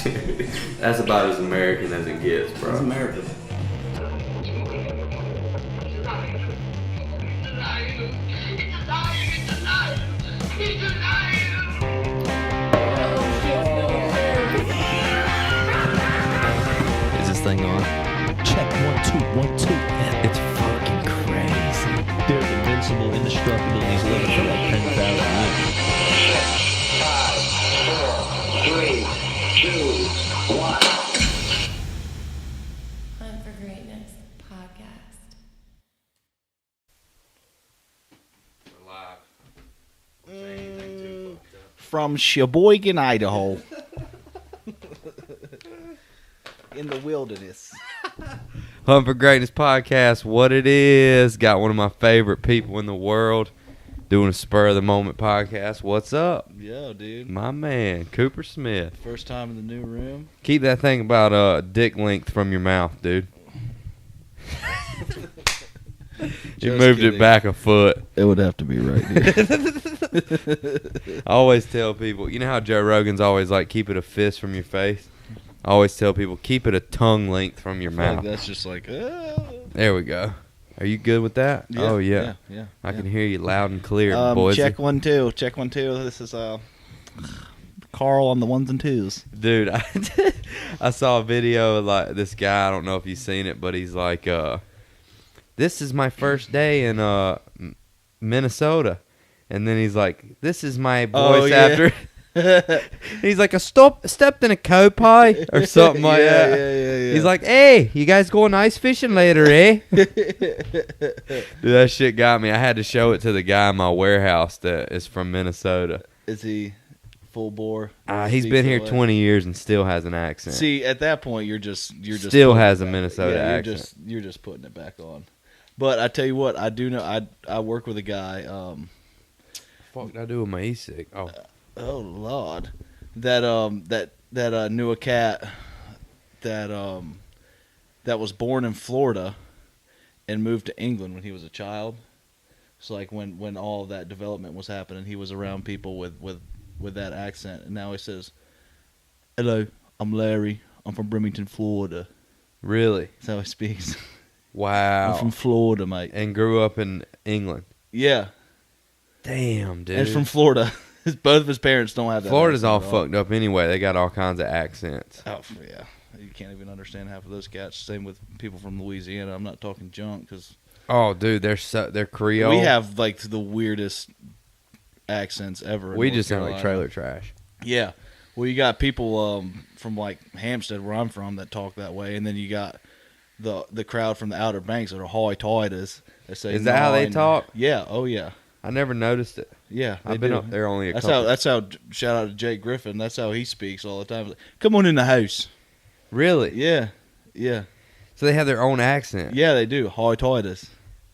That's about as American as it gets, bro. It's American. Is this thing on? Check 1 2 1 2. It's fucking crazy. They're invincible, indestructible, and he's living for like 10,000 years. 6, 5, 4, 3, 2, 1. Hunt for Greatness podcast. We're live. Don't say anything too fucked up. From Sheboygan, Idaho. In the wilderness. Hunt for Greatness podcast, what it is. Got one of my favorite people in the world doing a spur of the moment podcast. What's up? Yo, dude. My man, Cooper Smith. First time in the new room. Keep that thing about dick length from your mouth, dude. You moved kidding. it back a foot. It would have to be right here. I always tell people, you know how Joe Rogan's always like, keep it a fist from your face? I always tell people, keep it a tongue length from your mouth. Like that's just like, There we go. Are you good with that? Yeah, Oh, yeah. yeah. I can hear you loud and clear, boys. Check 1 2. Check 1 2. This is Carl on the ones and twos. Dude, I saw a video of like this guy. I don't know if you've seen it, but he's like, this is my first day in Minnesota. And then he's like, this is my voice after. He's like, stepped in a cow pie or something like that. Yeah. He's like, hey, you guys going ice fishing later, eh? Dude, that shit got me. I had to show it to the guy in my warehouse that is from Minnesota. Is he full bore? He's been here 20 years and still has an accent. See, at that point, you're just still putting has it a back. Minnesota Yeah, accent. You're just putting it back on. But I tell you what, I do know. I work with a guy. Fuck did I do with my e-cig? Oh Lord, that knew a cat that was born in Florida and moved to England when he was a child. So like when all of that development was happening, he was around people with that accent, and now he says, "Hello, I'm Larry. I'm from Bremerton, Florida." Really? That's how he speaks. Wow. I'm from Florida, mate. And grew up in England. Yeah, Damn, dude. and from Florida. Both of his parents don't have that. Florida's all accent at fucked up anyway. They got all kinds of accents. Oh, yeah. You can't even understand half of those cats. Same with people from Louisiana. I'm not talking junk because Oh, dude, they're Creole. we have like the weirdest accents ever. in We North just sound like Carolina. trailer trash. Yeah. Well, you got people from like Hampstead, where I'm from, that talk that way, and then you got the crowd from the Outer Banks that are hoy-toyers. They say, Is that how they "Nine." talk? Yeah. Oh, yeah. I never noticed it. Yeah. I've they been do. up there only a That's couple. how. Shout out to Jake Griffin. That's how he speaks all the time. Like, come on in the house. Really? Yeah. Yeah. So they have their own accent. Yeah, they do. Hoy-toyers.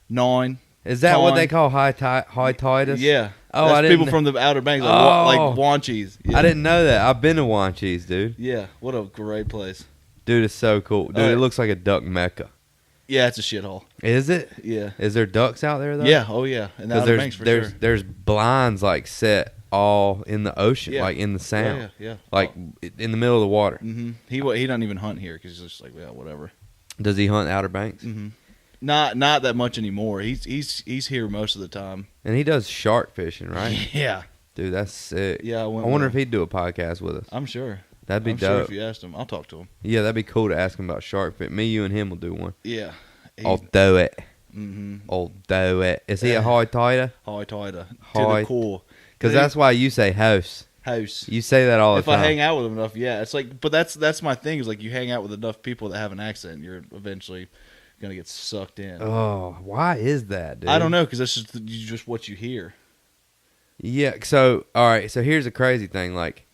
9. Is that what Time. they call high titus? Yeah. Oh, That's I didn't. people from the Outer Banks, like, Oh. like Wanchies. Yeah. I didn't know that. I've been to Wanchese, dude. Yeah, what a great place. Dude, it's so cool. Dude, Oh, it looks like a duck mecca. Yeah, it's a shithole. Is it? Yeah. Is there ducks out there though? Yeah, oh yeah. And the Because Outer Banks for sure. there's blinds like set all in the ocean, Yeah. like in the sound, Yeah. like in the middle of the water. Mm-hmm. He doesn't even hunt here because he's just like, yeah, whatever. Does he hunt Outer Banks? Mm-hmm. Not that much anymore. He's here most of the time. And he does shark fishing, right? Yeah. Dude, that's sick. Yeah. I wonder if he'd do a podcast with us. I'm sure. That'd be I'm dope. sure if you asked him, I'll talk to him. Yeah, that'd be cool to ask him about shark fishing. Me, you, and him will do one. Yeah. I'll do it. Mm-hmm. I'll do it. Is he a high tider? Hoy-toyer. To Hoy- the core. Because that's why you say house. House. You say that all the If time. I hang out with them enough, yeah, it's like, but that's my thing is like you hang out with enough people that have an accent, you're eventually gonna get sucked in. Oh, why is that, dude? I don't know because that's just what you hear. Yeah. So, all right. So here's a crazy thing. Like,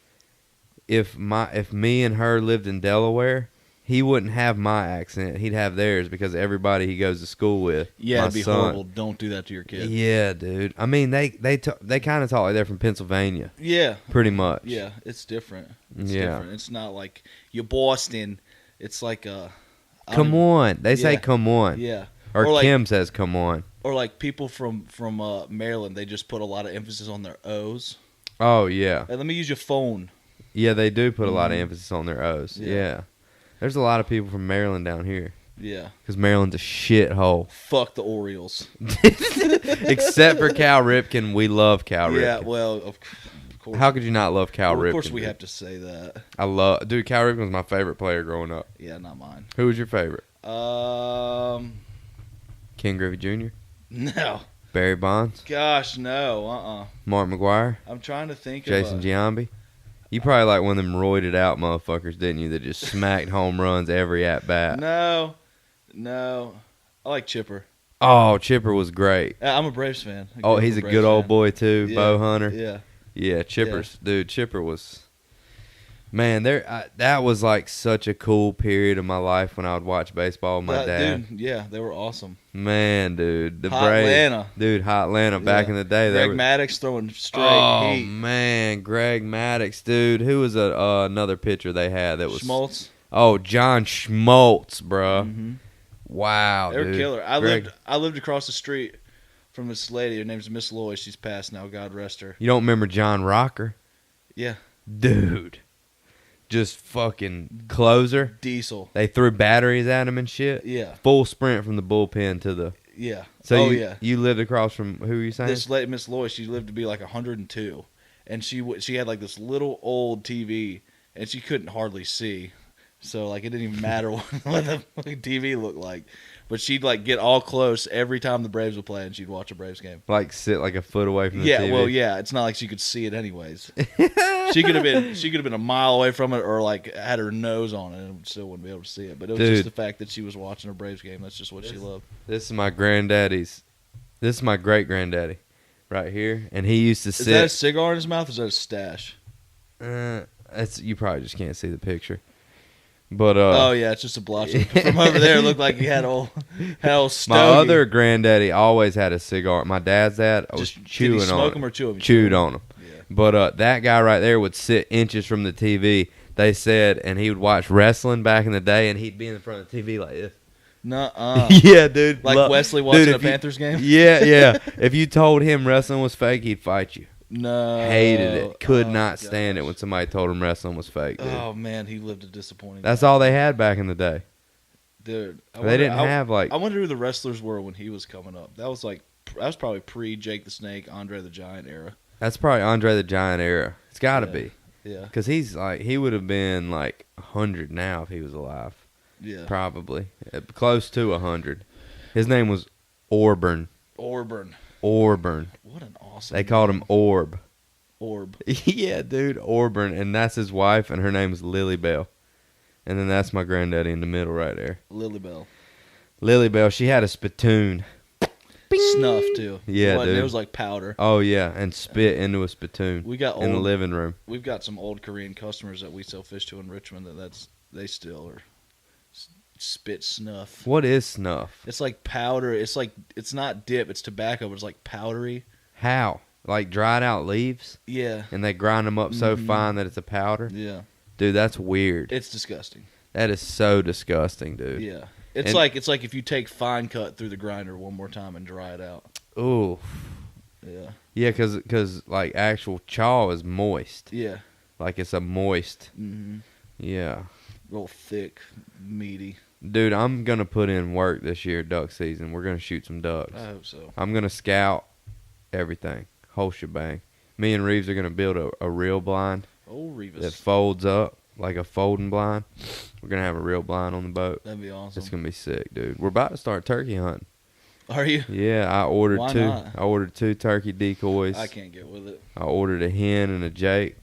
if me and her lived in Delaware, he wouldn't have my accent. He'd have theirs because everybody he goes to school with. Yeah, my it'd be son. horrible. Don't do that to your kid. Yeah, dude. I mean, they kind of talk like they're from Pennsylvania, Yeah, pretty much. yeah, it's different. It's Yeah. different. It's not like you're Boston. It's like Come on. They say Yeah. come on. Yeah, Or like, Kim says come on. or like people from Maryland. They just put a lot of emphasis on their O's. Oh yeah. Hey, let me use your phone. Yeah, they do put a lot of Mhm. emphasis on their O's. Yeah. Yeah. There's a lot of people from Maryland down here. Yeah. Because Maryland's a shithole. Fuck the Orioles. Except for Cal Ripken. We love Cal Ripken. Yeah, well, of course. How could you not love Cal Ripken? Of course we dude? have to say that. Dude, Cal Ripken was my favorite player growing up. Yeah, not mine. Who was your favorite? Ken Griffey Jr.? No. Barry Bonds? Gosh, no. Mark McGuire? I'm trying to think Jason of Giambi? You probably like one of them roided out motherfuckers, didn't you, that just smacked home runs every at-bat? No. I like Chipper. Oh, Chipper was great. I'm a Braves fan. Oh, he's a good old boy, too. Yeah, Bo Hunter. Yeah. Yeah, Chipper was... Man, that was like such a cool period of my life when I would watch baseball with my dad. Dude, yeah, they were awesome. Man, dude. The Hot Braves. Atlanta. Dude, Hot Atlanta. Back Yeah. in the day. Greg Maddux throwing straight Oh, heat. man. Greg Maddux, dude. Who was another pitcher they had that was... Schmaltz. Oh, John Schmaltz, bruh. Mm-hmm. Wow, They were dude. killer. Greg- I lived across the street from this lady. Her name's Miss Loy. She's passed now. God rest her. You don't remember John Rocker? Yeah. Dude. Just fucking closer. Diesel. They threw batteries at him and shit. Yeah. Full sprint from the bullpen to the... Yeah. So yeah. you lived across from... Who were you saying? This lady, Miss Loy, she lived to be like 102. And she had like this little old TV. And she couldn't hardly see. So, like, it didn't even matter what the fucking TV looked like. But she'd, like, get all close every time the Braves would play, and she'd watch a Braves game. Like sit like a foot away from the Yeah, TV? well, yeah. It's not like she could see it anyways. She could have been a mile away from it, or like had her nose on it, and still wouldn't be able to see it. But it was Dude. just the fact that she was watching a Braves game. That's just what she loved. This is my granddaddy's. This is my great granddaddy, right here, and he used to Is that a sit. cigar in his mouth, or is that a stash? You probably just can't see the picture, but Oh yeah, it's just a blotch from over there. It looked like he had old stogie. my other granddaddy always had a cigar. My dad's dad was Just chewing did he on smoke it. them or chew them? Chewed on them. Yeah. But that guy right there would sit inches from the TV. They said, and he would watch wrestling back in the day, and he'd be in front of the TV like this. Nuh-uh. Yeah, dude. Like Wesley watching Dude, a if you- Panthers game. Yeah. If you told him wrestling was fake, he'd fight you. No. Hated it. Could Oh, not stand it gosh. when somebody told him wrestling was fake, dude. Oh man, he lived a disappointing. That's life. all they had back in the day. Dude. They didn't have like. I wonder who the wrestlers were when he was coming up. That was probably pre Jake the Snake, Andre the Giant era. That's probably Andre the Giant era. It's got to Yeah. be. Yeah. Because he would have been like 100 now if he was alive. Yeah. Probably. Close to 100. His name was Orburn. Orburn. What an awesome. They called him Orb. Orb. Yeah, dude, Orburn. And that's his wife, and her name is Lily Bell. And then that's my granddaddy in the middle right there. Lily Bell. Lily Bell, she had a spittoon. Snuff too. Yeah, It dude. was like powder. Oh, yeah, and spit into a spittoon We got in the old. living room. We've got some old Korean customers that we sell fish to in Richmond. They still are spit snuff. What is snuff? It's like powder. It's not dip. It's tobacco, but it's like powdery. How? Like dried out leaves? Yeah. And they grind them up so Mhm. fine that it's a powder? Yeah. Dude, that's weird. It's disgusting. That is so disgusting, dude. Yeah. It's And- like if you take fine cut through the grinder one more time and dry it out. Ooh. Yeah. Yeah, because like actual chaw is moist. Yeah. Like it's a moist. Mm-hmm. Yeah. Real thick, meaty. Dude, I'm going to put in work this year, duck season. We're going to shoot some ducks. I hope so. I'm going to scout everything. Whole shebang. Me and Reeves are going to build a real blind Oh, that Revis. folds up like a folding blind. We're going to have a real blind on the boat. That'd be awesome. It's going to be sick, dude. We're about to start turkey hunting. Are you? Yeah, I ordered Why two. not? I ordered 2 turkey decoys. I can't get with it. I ordered a hen and a jake,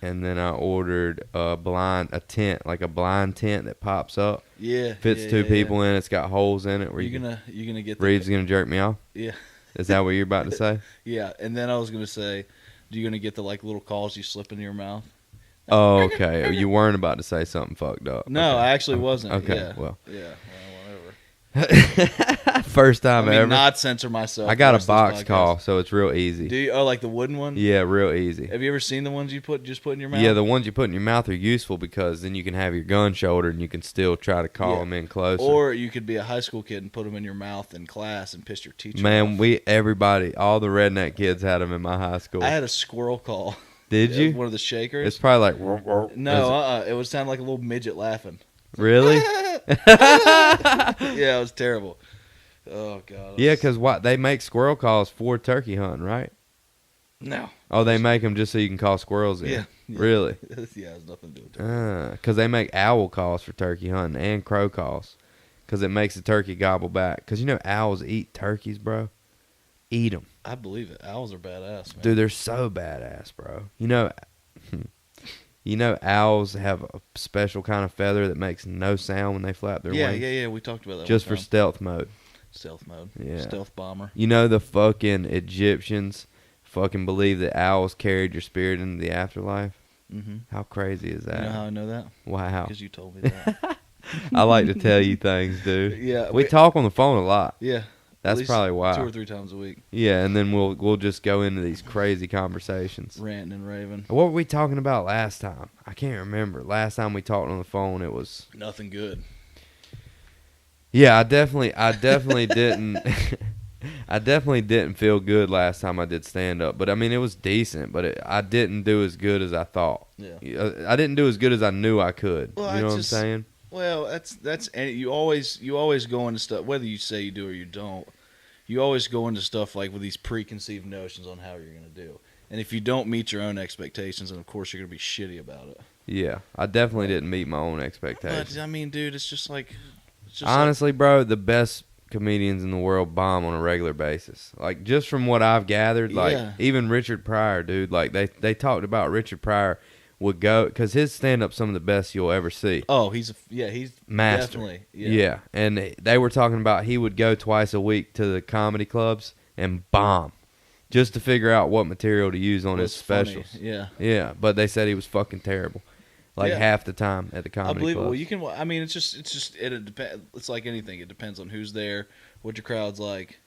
and then I ordered a tent, like a blind tent that pops up, Yeah. fits yeah, 2 yeah, people in. It's got holes in it. Where You gonna get the Reeves gonna jerk me off? Yeah. Is that what you're about to say? Yeah, and then I was gonna say, you gonna get the like little calls you slip into your mouth? Oh, okay. You weren't about to say something fucked up. No, Okay. I actually wasn't. Okay, Yeah. well. Yeah. Well, whatever. First time I mean, ever. not censor myself. I got the a rest of this box podcast. call, so it's real easy. Do you? Oh, like the wooden one? Yeah, real easy. Have you ever seen the ones you just put in your mouth? Yeah, the ones you put in your mouth are useful because then you can have your gun shouldered and you can still try to call Yeah. them in closer. Or you could be a high school kid and put them in your mouth in class and piss your teacher Man, off. everybody, all the redneck kids had them in my high school. I had a squirrel call. Did you? One of the shakers. It's probably like No, it would sound like a little midget laughing. Really? Yeah, it was terrible. Oh god. Yeah, because what they make squirrel calls for turkey hunting, right? No. Oh, they make them just so you can call squirrels in. Yeah. Really? Yeah, it has nothing to do with it. Because they make owl calls for turkey hunting and crow calls, because it makes the turkey gobble back. Because you know owls eat turkeys, bro. Eat them. I believe it. Owls are badass, man. Dude, they're so badass, bro. You know owls have a special kind of feather that makes no sound when they flap their wings. Yeah. We talked about that. Just one for time. stealth mode. Stealth mode. Yeah. Stealth bomber. You know the fucking Egyptians fucking believe that owls carried your spirit into the afterlife? Mm-hmm. How crazy is that? You know how I know that? Wow. Because you told me that. I like to tell you things, dude. Yeah. We talk on the phone a lot. Yeah. That's At least probably why. 2 or 3 times a week. Yeah, and then we'll just go into these crazy conversations. Ranting and raving. What were we talking about last time? I can't remember. Last time we talked on the phone, it was Nothing good. yeah. I definitely didn't. I definitely didn't feel good last time I did stand up, but I mean it was decent. But I didn't do as good as I thought. Yeah. I didn't do as good as I knew I could. Well, you know I what just- I'm saying? Well, that's and you always go into stuff, whether you say you do or you don't. You always go into stuff like with these preconceived notions on how you're going to do. And if you don't meet your own expectations, then of course you're going to be shitty about it. Yeah, I definitely didn't meet my own expectations. But I mean, dude, it's just like Honestly, bro, the best comedians in the world bomb on a regular basis. Like, just from what I've gathered, like, Yeah. even Richard Pryor, dude, like, they talked about Richard Pryor would go, because his stand-up's some of the best you'll ever see. Oh, he's Master. definitely Yeah. And they were talking about he would go twice a week to the comedy clubs and bomb just to figure out what material to use on his What's funny, specials. Yeah, Yeah, but they said he was fucking terrible. Like, Yeah. half the time at the I comedy believe it. clubs. Well, you can. I mean, it depends. It's like anything. It depends on who's there, what your crowd's like.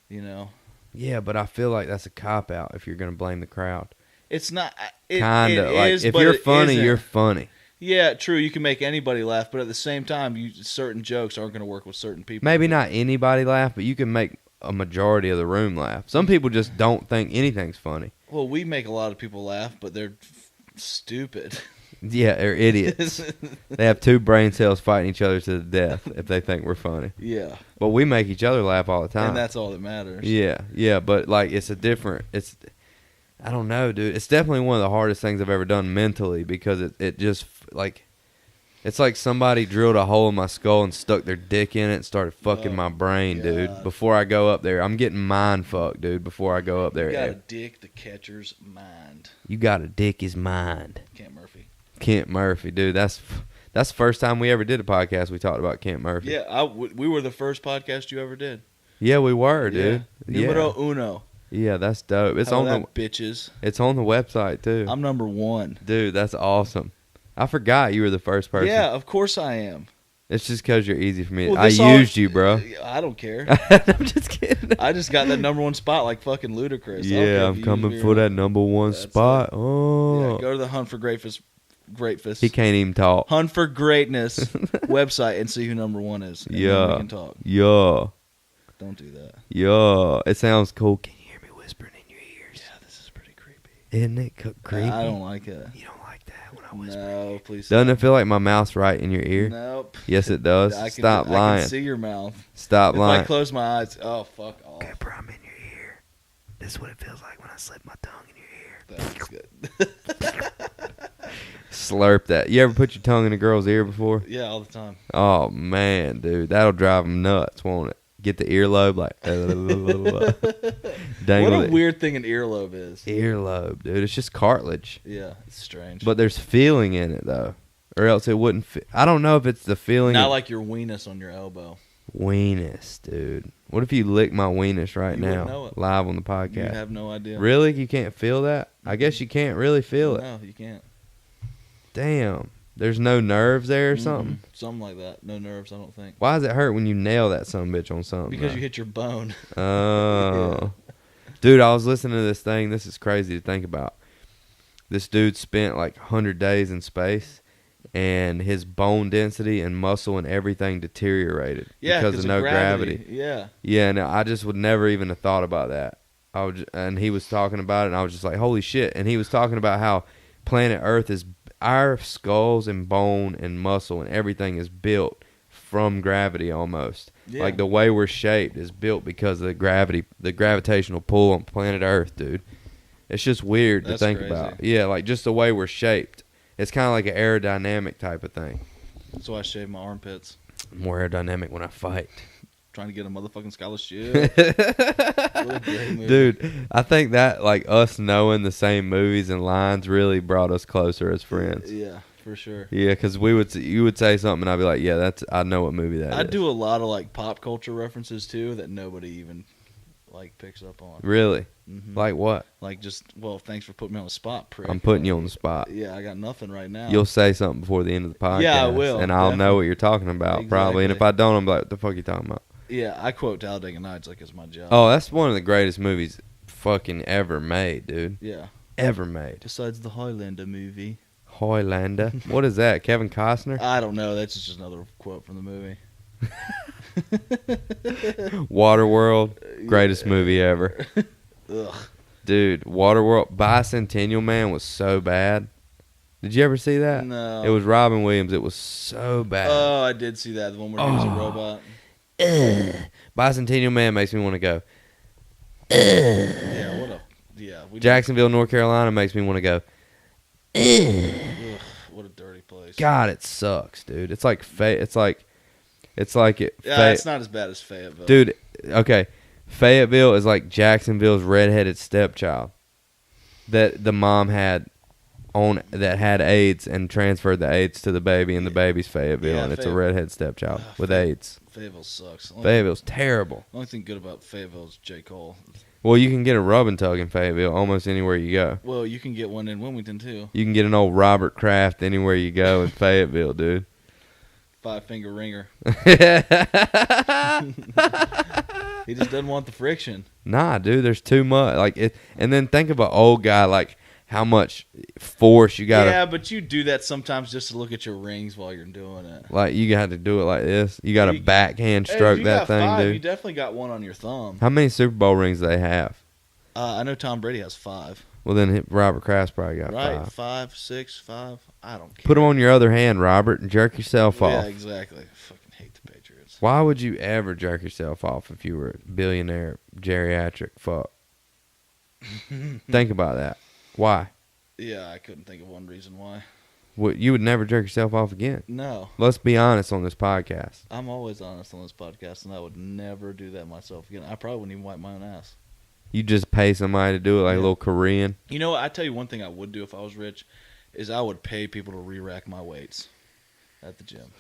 You know, Yeah, but I feel like that's a cop-out if you're going to blame the crowd. it's not. It, Kind of. it Like, is, if but you're it funny, isn't. you're funny. Yeah, true. You can make anybody laugh, but at the same time, certain jokes aren't going to work with certain people. Maybe not anybody laugh, but you can make a majority of the room laugh. Some people just don't think anything's funny. Well, we make a lot of people laugh, but they're stupid. Yeah, they're idiots. They have 2 brain cells fighting each other to the death if they think we're funny. Yeah, But we make each other laugh all the time. and that's all that matters. Yeah, but like I don't know, dude. It's definitely one of the hardest things I've ever done mentally, because it just like it's like somebody drilled a hole in my skull and stuck their dick in it and started fucking Oh, my brain, dude. God. Before I go up there, I'm getting mind fucked, dude. Before I go up there, You got to dick the catcher's mind. you got to dick his mind. Kent Murphy. Kent Murphy, dude. That's the first time we ever did a podcast. We talked about Kent Murphy. Yeah, we were the first podcast you ever did. Yeah, we were, dude. Yeah. Numero uno. Yeah, that's dope. It's How on about the that, bitches. it's on the website too. I'm number 1. Dude, that's awesome. I forgot you were the first person. Yeah, of course I am. It's just because you're easy for me. Well, I this all- used you, bro. I don't care. I'm just kidding. I just got that number 1 spot like fucking Ludacris. I don't care Yeah, if I'm you coming use me for or that not. number 1 That's spot. it. Oh, Yeah, go to the Hunt for Greatness. he can't even talk. Hunt for Greatness website and see who number 1 is. And then Yeah. we can talk. Yeah, Don't do that. yeah. It sounds cool. Can you hear me whispering in your ears? Yeah, this is pretty creepy. Isn't it creepy? I don't like it. You don't like that when I whisper. No, please. Doesn't it feel like my mouth's right in your ear? Nope. Yes, it does. Stop I lying. can see your mouth. Stop If lying. I close my eyes, oh fuck off. Okay, bro, I'm in your ear. This is what it feels like when I slip my tongue in your ear. That's good. Slurp that. You ever put your tongue in a girl's ear before? Yeah, all the time. Oh man, dude, that'll drive them nuts, won't it? Get the earlobe like dangle What a it. weird thing an earlobe is. Earlobe, dude. It's just cartilage, Yeah, it's strange. but there's feeling in it though, or else it wouldn't. I don't know if it's the feeling. not of like your weenus on your elbow. weenus, dude. What if you lick my weenus right You wouldn't now, know it. live on the You podcast? have no idea. Really, you can't feel that? I guess you can't really feel it. No, you can't. Damn, there's no nerves there or something. Mm-mm. Something like that. No nerves, I don't think. Why does it hurt when you nail that son of a bitch on something? Because though? you hit your bone. Oh. Dude, I was listening to this thing. This is crazy to think about. This dude spent like 100 days in space, and his bone density and muscle and everything deteriorated Yeah, because of no gravity. Yeah. Yeah, no, I just would never even have thought about that. and he was talking about it, and I was just like, holy shit. And he was talking about how planet Earth is, our skulls and bone and muscle and everything is built from gravity almost. Yeah. Like the way we're shaped is built because of the gravity, the gravitational pull on planet Earth, dude. It's just weird That's to think crazy. about. Yeah, like just the way we're shaped. It's kind of like an aerodynamic type of thing. That's why I shave my armpits. More aerodynamic when I fight. Trying to get a motherfucking scholarship. What a great movie. Dude, I think that like us knowing the same movies and lines really brought us closer as friends. Yeah, for sure. Yeah, because you would say something and I'd be like, yeah, I know what movie that is. I do a lot of like pop culture references too that nobody even like picks up on. Really? Mm-hmm. Like what? Like just, well, thanks for putting me on the spot, prick. I'm putting you on the spot. Yeah, I got nothing right now. You'll say something before the end of the podcast. Yeah, I will, And I'll know definitely. what you're talking about, probably. And if I don't, I'm like, what the fuck are you talking about? Yeah, I quote Talladega Nights like it's my job. Oh, that's one of the greatest movies fucking ever made, dude. Yeah. Ever made. Besides the Highlander movie. Highlander. What is that? Kevin Costner? I don't know. That's just another quote from the movie. Waterworld. Greatest movie ever. Ugh. Dude, Waterworld. Bicentennial Man was so bad. Did you ever see that? No. It was Robin Williams. It was so bad. Oh, I did see that. The one where he was a robot. Bicentennial Man makes me want to go. Yeah, what a... Yeah. Jacksonville, North Carolina makes me want to go. Ugh, what a dirty place. God, it sucks, dude. It's like it's like it. Yeah, it's not as bad as Fayetteville. Dude, okay. Fayetteville is like Jacksonville's redheaded stepchild that the mom had that had AIDS and transferred the AIDS to the baby, and the baby's Fayetteville, Yeah, and it's a redhead stepchild with AIDS. Fayetteville sucks. Fayetteville's terrible. The only thing good about Fayetteville is J. Cole. Well, you can get a rub and tug in Fayetteville almost anywhere you go. Well, you can get one in Wilmington, too. You can get an old Robert Kraft anywhere you go in Fayetteville, dude. 5-finger ringer. He just doesn't want the friction. Nah, dude, there's too much. Like it, and then think of an old guy, like how much force you got. Yeah, but you do that sometimes just to look at your rings while you're doing it. Like you got to do it like this. You got to You- backhand Hey, if stroke you that got thing, 5, You dude. definitely got one on your thumb. How many Super Bowl rings do they have? I know Tom Brady has 5. Well, then Robert Kraft's probably got Right? 5. 5, 6, 5. I don't care. Put them on your other hand, Robert, and jerk yourself Yeah, off. exactly. Fucking hate the Patriots. Why would you ever jerk yourself off if you were a billionaire geriatric fuck? Think about that. Why? Yeah, I couldn't think of one reason why. You would never jerk yourself off again. No. Let's be honest on this podcast. I'm always honest on this podcast, and I would never do that myself again. I probably wouldn't even wipe my own ass. You just pay somebody to do it like a Yeah. little Korean. You know what? I tell you one thing I would do if I was rich is I would pay people to re-rack my weights at the gym.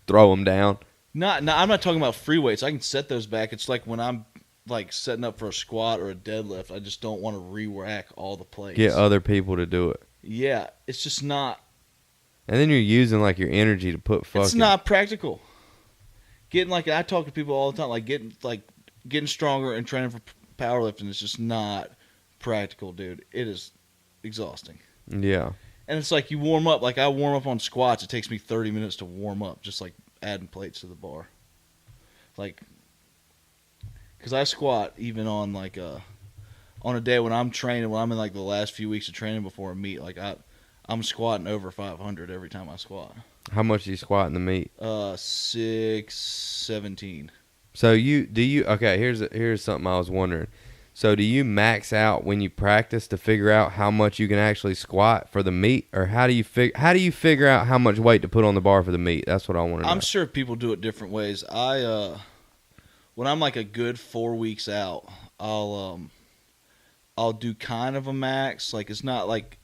Throw them down. I'm not talking about free weights. I can set those back. It's like when I'm like setting up for a squat or a deadlift, I just don't want to re-rack all the plates. Get other people to do it. Yeah, it's just not. And then you're using like your energy to put fucking. It's not practical. Getting like I talk to people all the time, like getting stronger and training for powerlifting is just not practical, dude. It is exhausting. Yeah. And it's like you warm up. Like I warm up on squats. It takes me 30 minutes to warm up, just like adding plates to the bar. Like, because I squat even on like on a day when I'm training, when I'm in like the last few weeks of training before a meet, like I'm squatting over 500 every time I squat. How much do you squat in the meet? 617. So okay, here's something I was wondering. So do you max out when you practice to figure out how much you can actually squat for the meet, or how do you figure out how much weight to put on the bar for the meet? That's what I want to know. I'm sure people do it different ways. When I'm like a good 4 weeks out, I'll do kind of a max. Like it's not like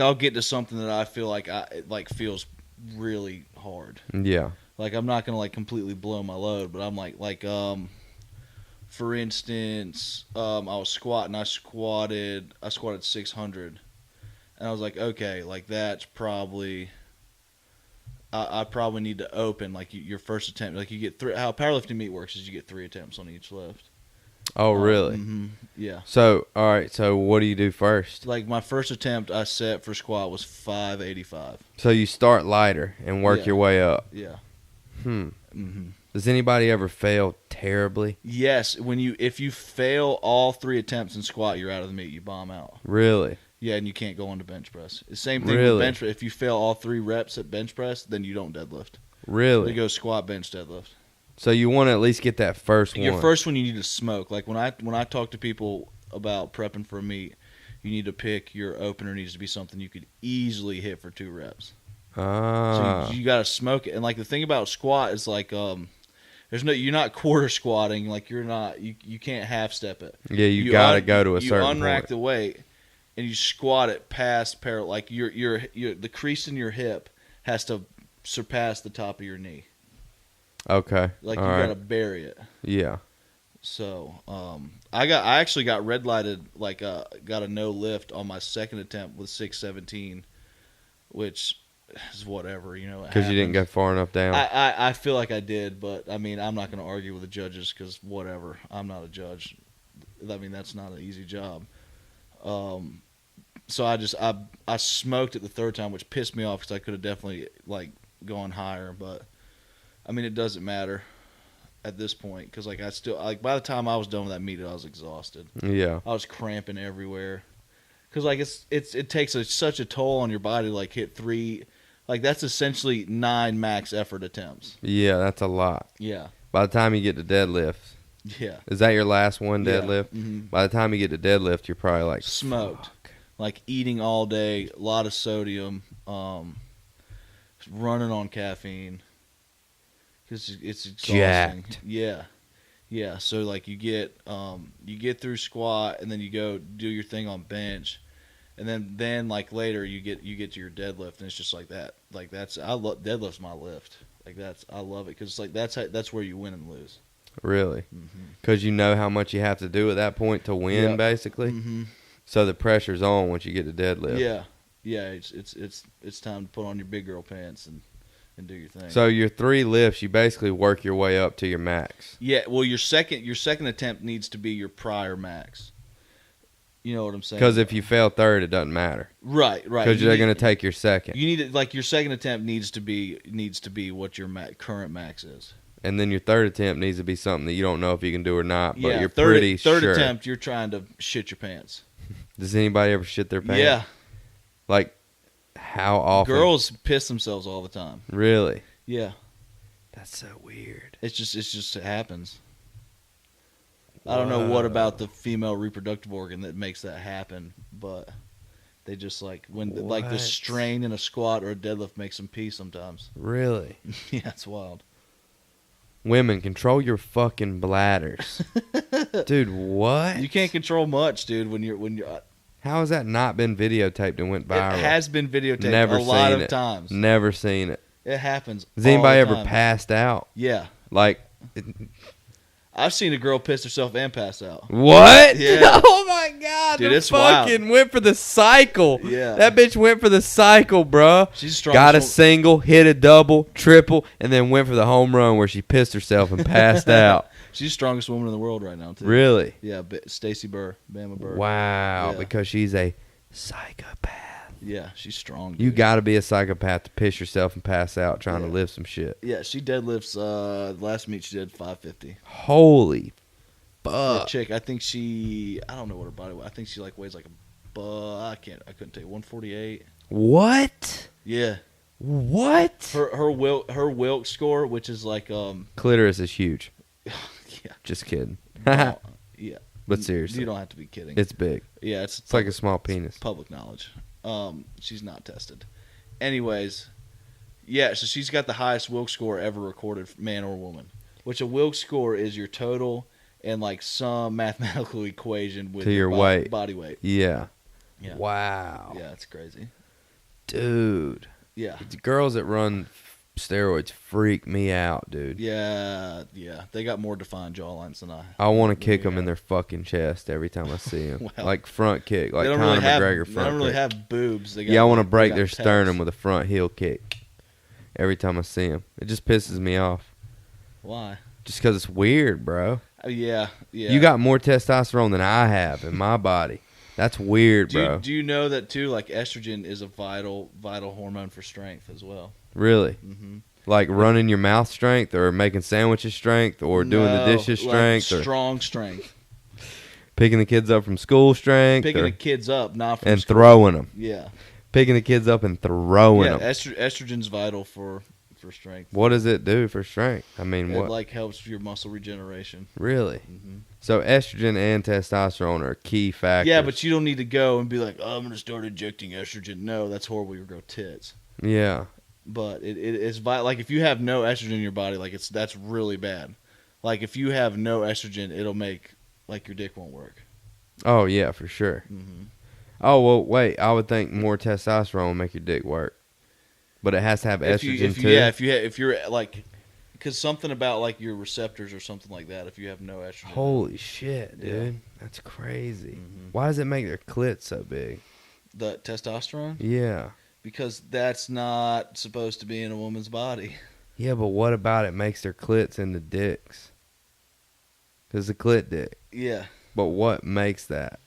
I'll get to something that I feel like it feels really hard. Yeah. Like I'm not gonna like completely blow my load, but I'm like for instance, I was squatting. I squatted 600, and I was like, okay, like that's probably. I probably need to open like your first attempt. Like you get 3. How powerlifting meet works is you get 3 attempts on each lift. Oh, really? Yeah. So, all right. So, what do you do first? Like my first attempt I set for squat was 585. So you start lighter and work Yeah. your way up. Yeah. Hmm. Does anybody ever fail terribly? Yes, if you fail all 3 attempts in squat, you're out of the meet. You bomb out. Really? Yeah, and you can't go on to bench press. The same thing Really? with bench press. If you fail all 3 reps at bench press, then you don't deadlift. Really? You go squat, bench, deadlift. So you want to at least get that first one. Your first one you need to smoke. Like when I talk to people about prepping for a meet, you need to pick your opener needs to be something you could easily hit for 2 reps. Ah. So you got to smoke it. And like the thing about squat is like you're not quarter squatting, like you can't half step it. Yeah, you got to go to a certain point. You unrack the weight and you squat it past parallel, like the crease in your hip has to surpass the top of your knee. Okay. Like all you right. got to bury it. Yeah. So, I actually got red lighted, like got a no lift on my second attempt with 617, which is whatever, you know. Because you didn't go far enough down. I feel like I did, but I mean, I'm not going to argue with the judges because whatever. I'm not a judge. I mean, that's not an easy job. So I smoked it the third time, which pissed me off because I could have definitely like gone higher, but I mean, it doesn't matter at this point because like by the time I was done with that meet, I was exhausted. Yeah. I was cramping everywhere because like it takes such a toll on your body to like hit 3, like that's essentially 9 max effort attempts. Yeah, that's a lot. Yeah. By the time you get to deadlifts. Yeah. Is that your last one, Yeah. deadlift? Mm-hmm. By the time you get to deadlift, you're probably like Smoked. fuck. Like eating all day, a lot of sodium, running on caffeine. Because it's exhausting. Jacked. Yeah. So like you get through squat and then you go do your thing on bench, and then like later you get to your deadlift and it's just like that. Like deadlift's my lift. Like I love it because like that's where you win and lose. Really? Because you know how much you have to do at that point to win, Yep. basically. Mm-hmm. So the pressure's on once you get to deadlift. Yeah. It's time to put on your big girl pants and do your thing. So your 3 lifts, you basically work your way up to your max. Yeah, well, your second attempt needs to be your prior max. You know what I'm saying? Because if you fail third, it doesn't matter. Right. Because they're going to take your second. You need it like your second attempt needs to be what your current max is. And then your third attempt needs to be something that you don't know if you can do or not, but Yeah, you're third pretty sure. attempt, you're trying to shit your pants. Does anybody ever shit their pants? Yeah, Like, how often? girls piss themselves all the time. Really? Yeah, That's so weird. it happens. I don't know what about the female reproductive organ that makes that happen, but they just like like the What? strain in a squat or a deadlift makes them pee sometimes. Really? Yeah, it's wild. Women, control your fucking bladders. Dude, what? You can't control much, dude. When you're How has that not been videotaped and went viral? it has been videotaped Never a lot seen of it. times. Never seen it. It happens. Has all anybody the ever time. passed out? Yeah, Like, I've seen a girl piss herself and pass out. what? Yeah. Oh my god. Dude, the it's wild. fucking went for the cycle. Yeah. That bitch went for the cycle, bruh. She's strong. Got a single, hit a double, triple, and then went for the home run where she pissed herself and passed out. She's the strongest woman in the world right now, too. Really? Yeah, Stacy Burr, Bama Burr. Wow. Yeah. Because she's a psychopath. Yeah, she's strong. You dude. got to be a psychopath to piss yourself and pass out trying to Yeah. lift some shit. Yeah, she deadlifts. Last meet she did 550. Holy The fuck. chick, I think I don't know what her body weight. I think she like weighs like I couldn't tell you. 148. What? Yeah. What? Her Wilk score, which is like Clitoris is huge. yeah. Just kidding. Yeah. But seriously, You don't have to be kidding. it's big. Yeah, It's like a small penis. public knowledge. She's not tested. Anyways, yeah, so she's got the highest Wilk score ever recorded, man or woman. Which a Wilk score is your total and like some mathematical equation with To your bo- weight. body weight. Yeah. Yeah. Wow. Yeah, it's crazy. Dude. Yeah. The girls that run steroids freak me out, dude. Yeah. They got more defined jawlines than I want to than kick we them in have. their fucking chest every time I see them. Well, like front kick, like They don't Conor really have. McGregor They front don't really kick. have boobs. They got, Yeah, I want to like, break they their got sternum pecs. with a front heel kick every time I see them. It just pisses me off. Why? Just because it's weird, bro. Yeah. You got more testosterone than I have in my body. That's weird, bro. Do you know that too? Like estrogen is a vital hormone for strength as well. Really? hmm Like running your mouth strength, or making sandwiches strength, or doing the dishes strength, like or strong strength. picking the kids up from school strength, Picking or, the kids up, not from and school. throwing them. Yeah. Picking the kids up and throwing Yeah, them. estrogen's vital for strength. What does it do for strength? I mean, It what? like helps your muscle regeneration. Really? hmm So estrogen and testosterone are key factors. Yeah, but you don't need to go and be like, oh, I'm going to start injecting estrogen. No, that's horrible. You'll grow tits. Yeah. But it's vital. Like if you have no estrogen in your body, like that's really bad. Like if you have no estrogen, it'll make like your dick won't work. Oh, yeah, for sure. Mm-hmm. Oh, well, wait. I would think more testosterone will make your dick work. But it has to have estrogen, too? Yeah, if you're like, because something about like your receptors or something like that, if you have no estrogen. Holy shit, dude. Yeah. That's crazy. Mhm. Why does it make their clit so big? The testosterone? Yeah. Because that's not supposed to be in a woman's body. Yeah, but what about it makes their clits into dicks? Because the clit dick. Yeah, But what makes that?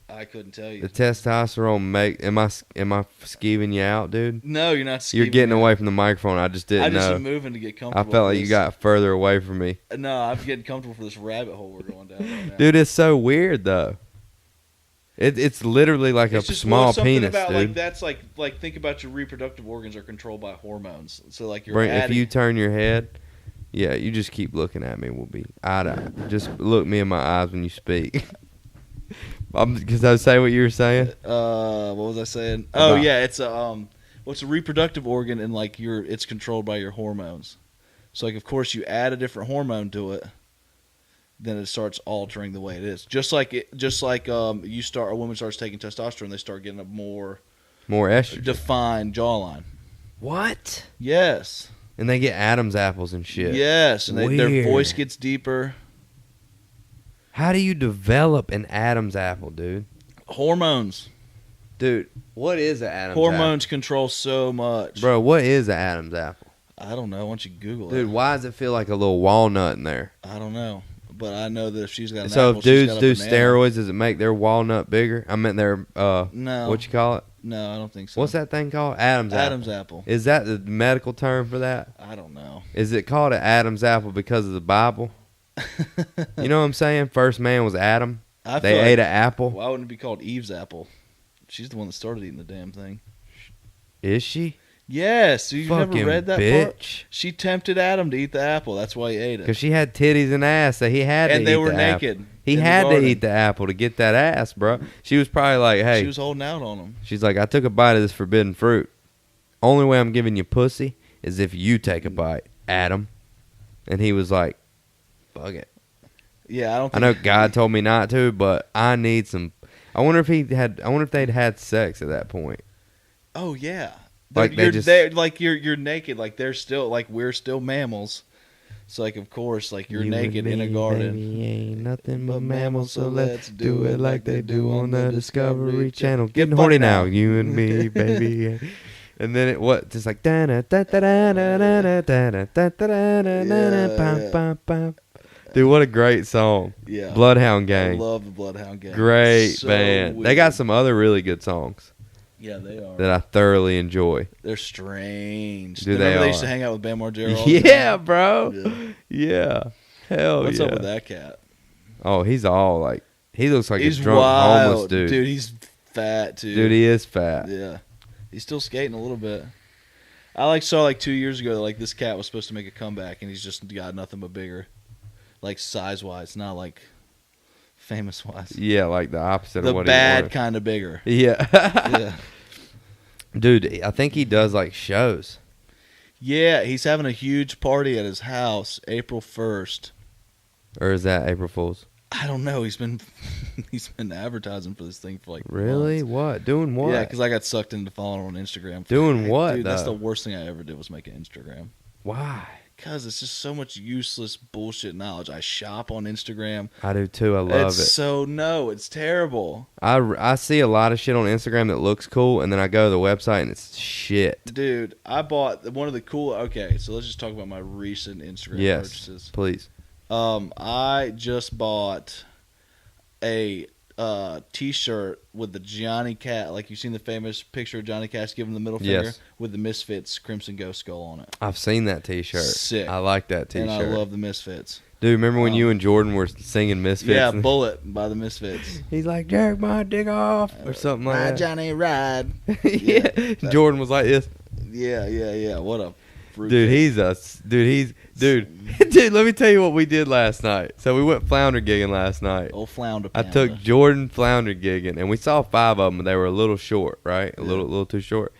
I couldn't tell you. The testosterone make... Am I skeeving you out, dude? No, you're not. You're getting me. away from the microphone. I just didn't I just know. am moving to get I comfortable. felt with like you this. got further away from me. No, I'm getting comfortable for this rabbit hole we're going down right now. Dude, it's so weird, though. It's literally like It's a just small something penis, about, dude. Like that's like think about your reproductive organs are controlled by hormones. So like you're If adding, you turn your head, yeah, you just keep looking at me. We'll be eye to eye. Just look me in my eyes when you speak. Because I say what you were saying. what was I saying? Oh About- yeah, it's a it's a reproductive organ and like it's controlled by your hormones. So like of course you add a different hormone to it, then it starts altering the way it is. Just like a woman starts taking testosterone, they start getting a more More estrogen. defined jawline. What? Yes. And they get Adam's apples and shit. Yes, and their Weird. voice gets deeper. How do you develop an Adam's apple, dude? Hormones. Dude, what is an Adam's Hormones control so much. apple? Bro, what is an Adam's apple? I don't know. Why don't you Google Dude, it? why does it feel like a little walnut in there? I don't know. But I know that if she's got an So apple, if she's dudes got a do banana. steroids, does it make their walnut bigger? I meant their, No. what you call it? No, I don't think so. What's that thing called? Adam's apple. Adam's apple. Is that the medical term for that? I don't know. Is it called an Adam's apple because of the Bible? You know what I'm saying? First man was Adam. I They feel ate like, an apple. why wouldn't it be called Eve's apple? She's the one that started eating the damn thing. Is she? Yes. You've Fucking never read that part? bitch. She tempted Adam to eat the apple. That's why he ate it. Because she had titties and ass, so he had to And eat they were the apple. naked. He in the had to garden. eat the apple to get that ass, bro. She was probably like, hey, She was holding out on him. she's like, I took a bite of this forbidden fruit. Only way I'm giving you pussy is if you take a bite, Adam. And he was like, fuck it. Yeah, I don't I think know God told me not to, but I need some. I wonder if they'd had sex at that point. Oh yeah. Like, You're naked, like they're still like we're still mammals. So like of course like you're You naked and in a me, garden. baby, ain't nothing but mammals, so let's do it like they do on the Discovery Channel. Get Getting horny funny now, now. you and me, baby. And then it what? Just like da da da da da da da da da da da da da da da. Dude, what a great song. Yeah. Bloodhound I Gang. love the Bloodhound Gang. Great So band. They weird. got some other really good songs Yeah, they are. that I thoroughly enjoy. They're strange. Dude, Remember they they used to are. hang out with Bam Margera all the Yeah, time? bro. Yeah. Yeah. Hell What's yeah. up with that cat? Oh, he's all like, he looks like He's a drunk wild. homeless dude. He's fat too. Dude, he is fat. Yeah. He's still skating a little bit. I saw 2 years ago that this cat was supposed to make a comeback and he's just got nothing but bigger. Like size wise, not like famous wise. Yeah, like the opposite The of what bad he was. kind of bigger. Yeah. Yeah. Dude, I think he does like shows. Yeah, he's having a huge party at his house April 1st. Or is that April Fool's? I don't know. He's been advertising for this thing for Really? months. What? Doing what? Yeah, because I got sucked into following him on Instagram. Doing what, Dude, that's though? the worst thing I ever did was make an Instagram. Why? Because it's just so much useless bullshit knowledge. I shop on Instagram. I do too. I love it's it. it's terrible. I see a lot of shit on Instagram that looks cool, and then I go to the website and it's shit. Dude, I bought one of the cool... Okay, so let's just talk about my recent Instagram Yes, purchases. please. I just bought a T-shirt with the Johnny Cat, like you've seen the famous picture of Johnny Cash giving the middle finger Yes. with the Misfits Crimson Ghost skull on it. I've seen that T-shirt. Sick. I like that T-shirt. And I love the Misfits. Dude, remember when you and Jordan were singing Misfits? Yeah, and Bullet by the Misfits. he's like, "Jerk my dick off," or something like Ride, that. Johnny, ride. Yeah. Jordan was like this. Yeah. What a fruit Dude, cake. dude, let me tell you what we did last night. So we went flounder gigging last night. Old flounder I pounder. took Jordan flounder gigging, and we saw 5 of them, and they were a little short, right? A little too short.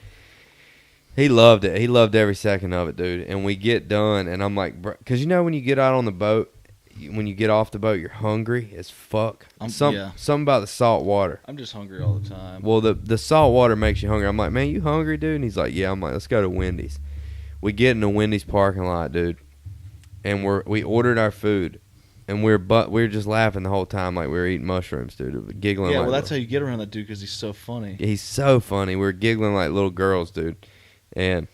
He loved it. He loved every second of it, dude. And we get done, and I'm like, bro, because you know when you get out on the boat, when you get off the boat, you're hungry as fuck. Something about the salt water. I'm just hungry all the time. Well, the salt water makes you hungry. I'm like, man, you hungry, dude? And he's like, yeah. I'm like, let's go to Wendy's. We get in the Wendy's parking lot, dude, and we ordered our food, and we were just laughing the whole time like we were eating mushrooms, dude, giggling. Yeah, like well, that's how you get around that dude because he's so funny. He's so funny. We were giggling like little girls, dude. And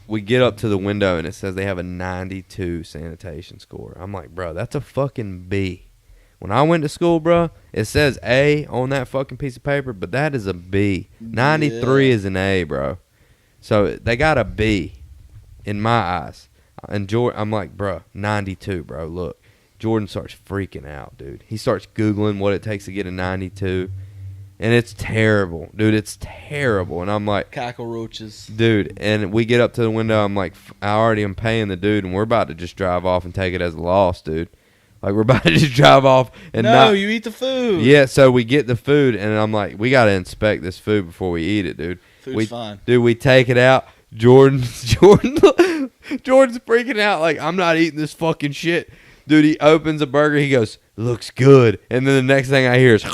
we get up to the window, and it says they have a 92 sanitation score. I'm like, bro, that's a fucking B. When I went to school, bro, it says A on that fucking piece of paper, but that is a B. 93 is an A, bro. So they got a B in my eyes. And Jordan, I'm like, bro, 92, bro. Look, Jordan starts freaking out, dude. He starts Googling what it takes to get a 92. And it's terrible, dude. It's terrible. And I'm like, cockroaches, dude. And we get up to the window. I'm like, I already am paying the dude, and we're about to just drive off and take it as a loss, dude. Like we're about to just drive off and you eat the food. Yeah, so we get the food, and I'm like, we got to inspect this food before we eat it, dude. Food's fine, dude. We take it out. Jordan's freaking out like, I'm not eating this fucking shit, dude. He opens a burger. He goes, looks good, and then the next thing I hear is.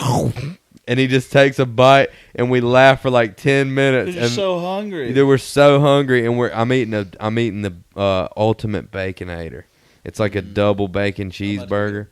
And he just takes a bite, and we laugh for like 10 minutes. You're so hungry. Dude, we're so hungry, and I'm eating the ultimate Baconator. It's like a double bacon cheeseburger,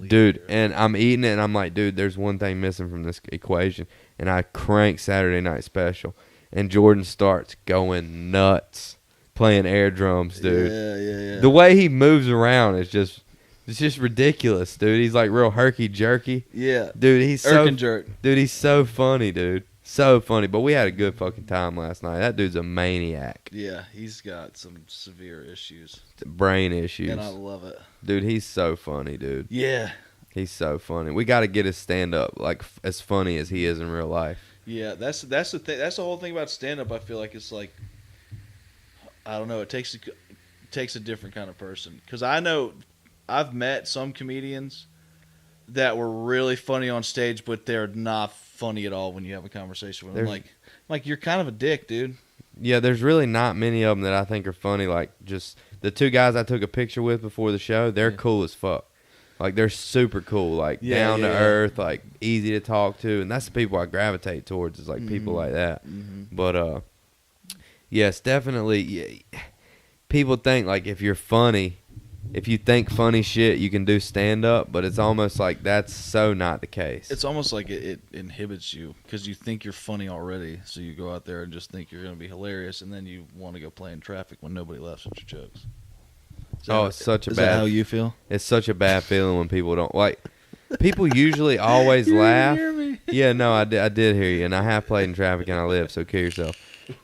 dude. And I'm eating it, and I'm like, dude, there's one thing missing from this equation. And I crank Saturday Night Special, and Jordan starts going nuts, playing air drums, dude. Yeah. The way he moves around is just. It's just ridiculous, dude. He's like real herky jerky. Yeah. Dude, he's so jerk. Dude, he's so funny, dude. So funny. But we had a good fucking time last night. That dude's a maniac. Yeah, he's got some severe issues. Brain issues. And I love it. Dude, he's so funny, dude. Yeah. He's so funny. We got to get his stand up like as funny as he is in real life. Yeah, that's the thing. That's the whole thing about stand up. I feel like it's like, I don't know, it takes a different kind of person, cuz I know I've met some comedians that were really funny on stage, but they're not funny at all when you have a conversation with them. Like you're kind of a dick, dude. Yeah, there's really not many of them that I think are funny. Like just the 2 guys I took a picture with before the show, they're cool as fuck. Like they're super cool, like down to earth, like easy to talk to, and that's the people I gravitate towards. Is like people like that. Mm-hmm. But yes, definitely. Yeah, people think like if you're funny. If you think funny shit, you can do stand-up, but it's almost like that's so not the case. It's almost like it inhibits you because you think you're funny already, so you go out there and just think you're going to be hilarious, and then you want to go play in traffic when nobody laughs at your jokes. It's such a bad... Is bad... that how you feel? It's such a bad feeling when people don't... Like, people usually always laugh. You hear me? Yeah, no, I did hear you, and I have played in traffic, and I live, so kill yourself.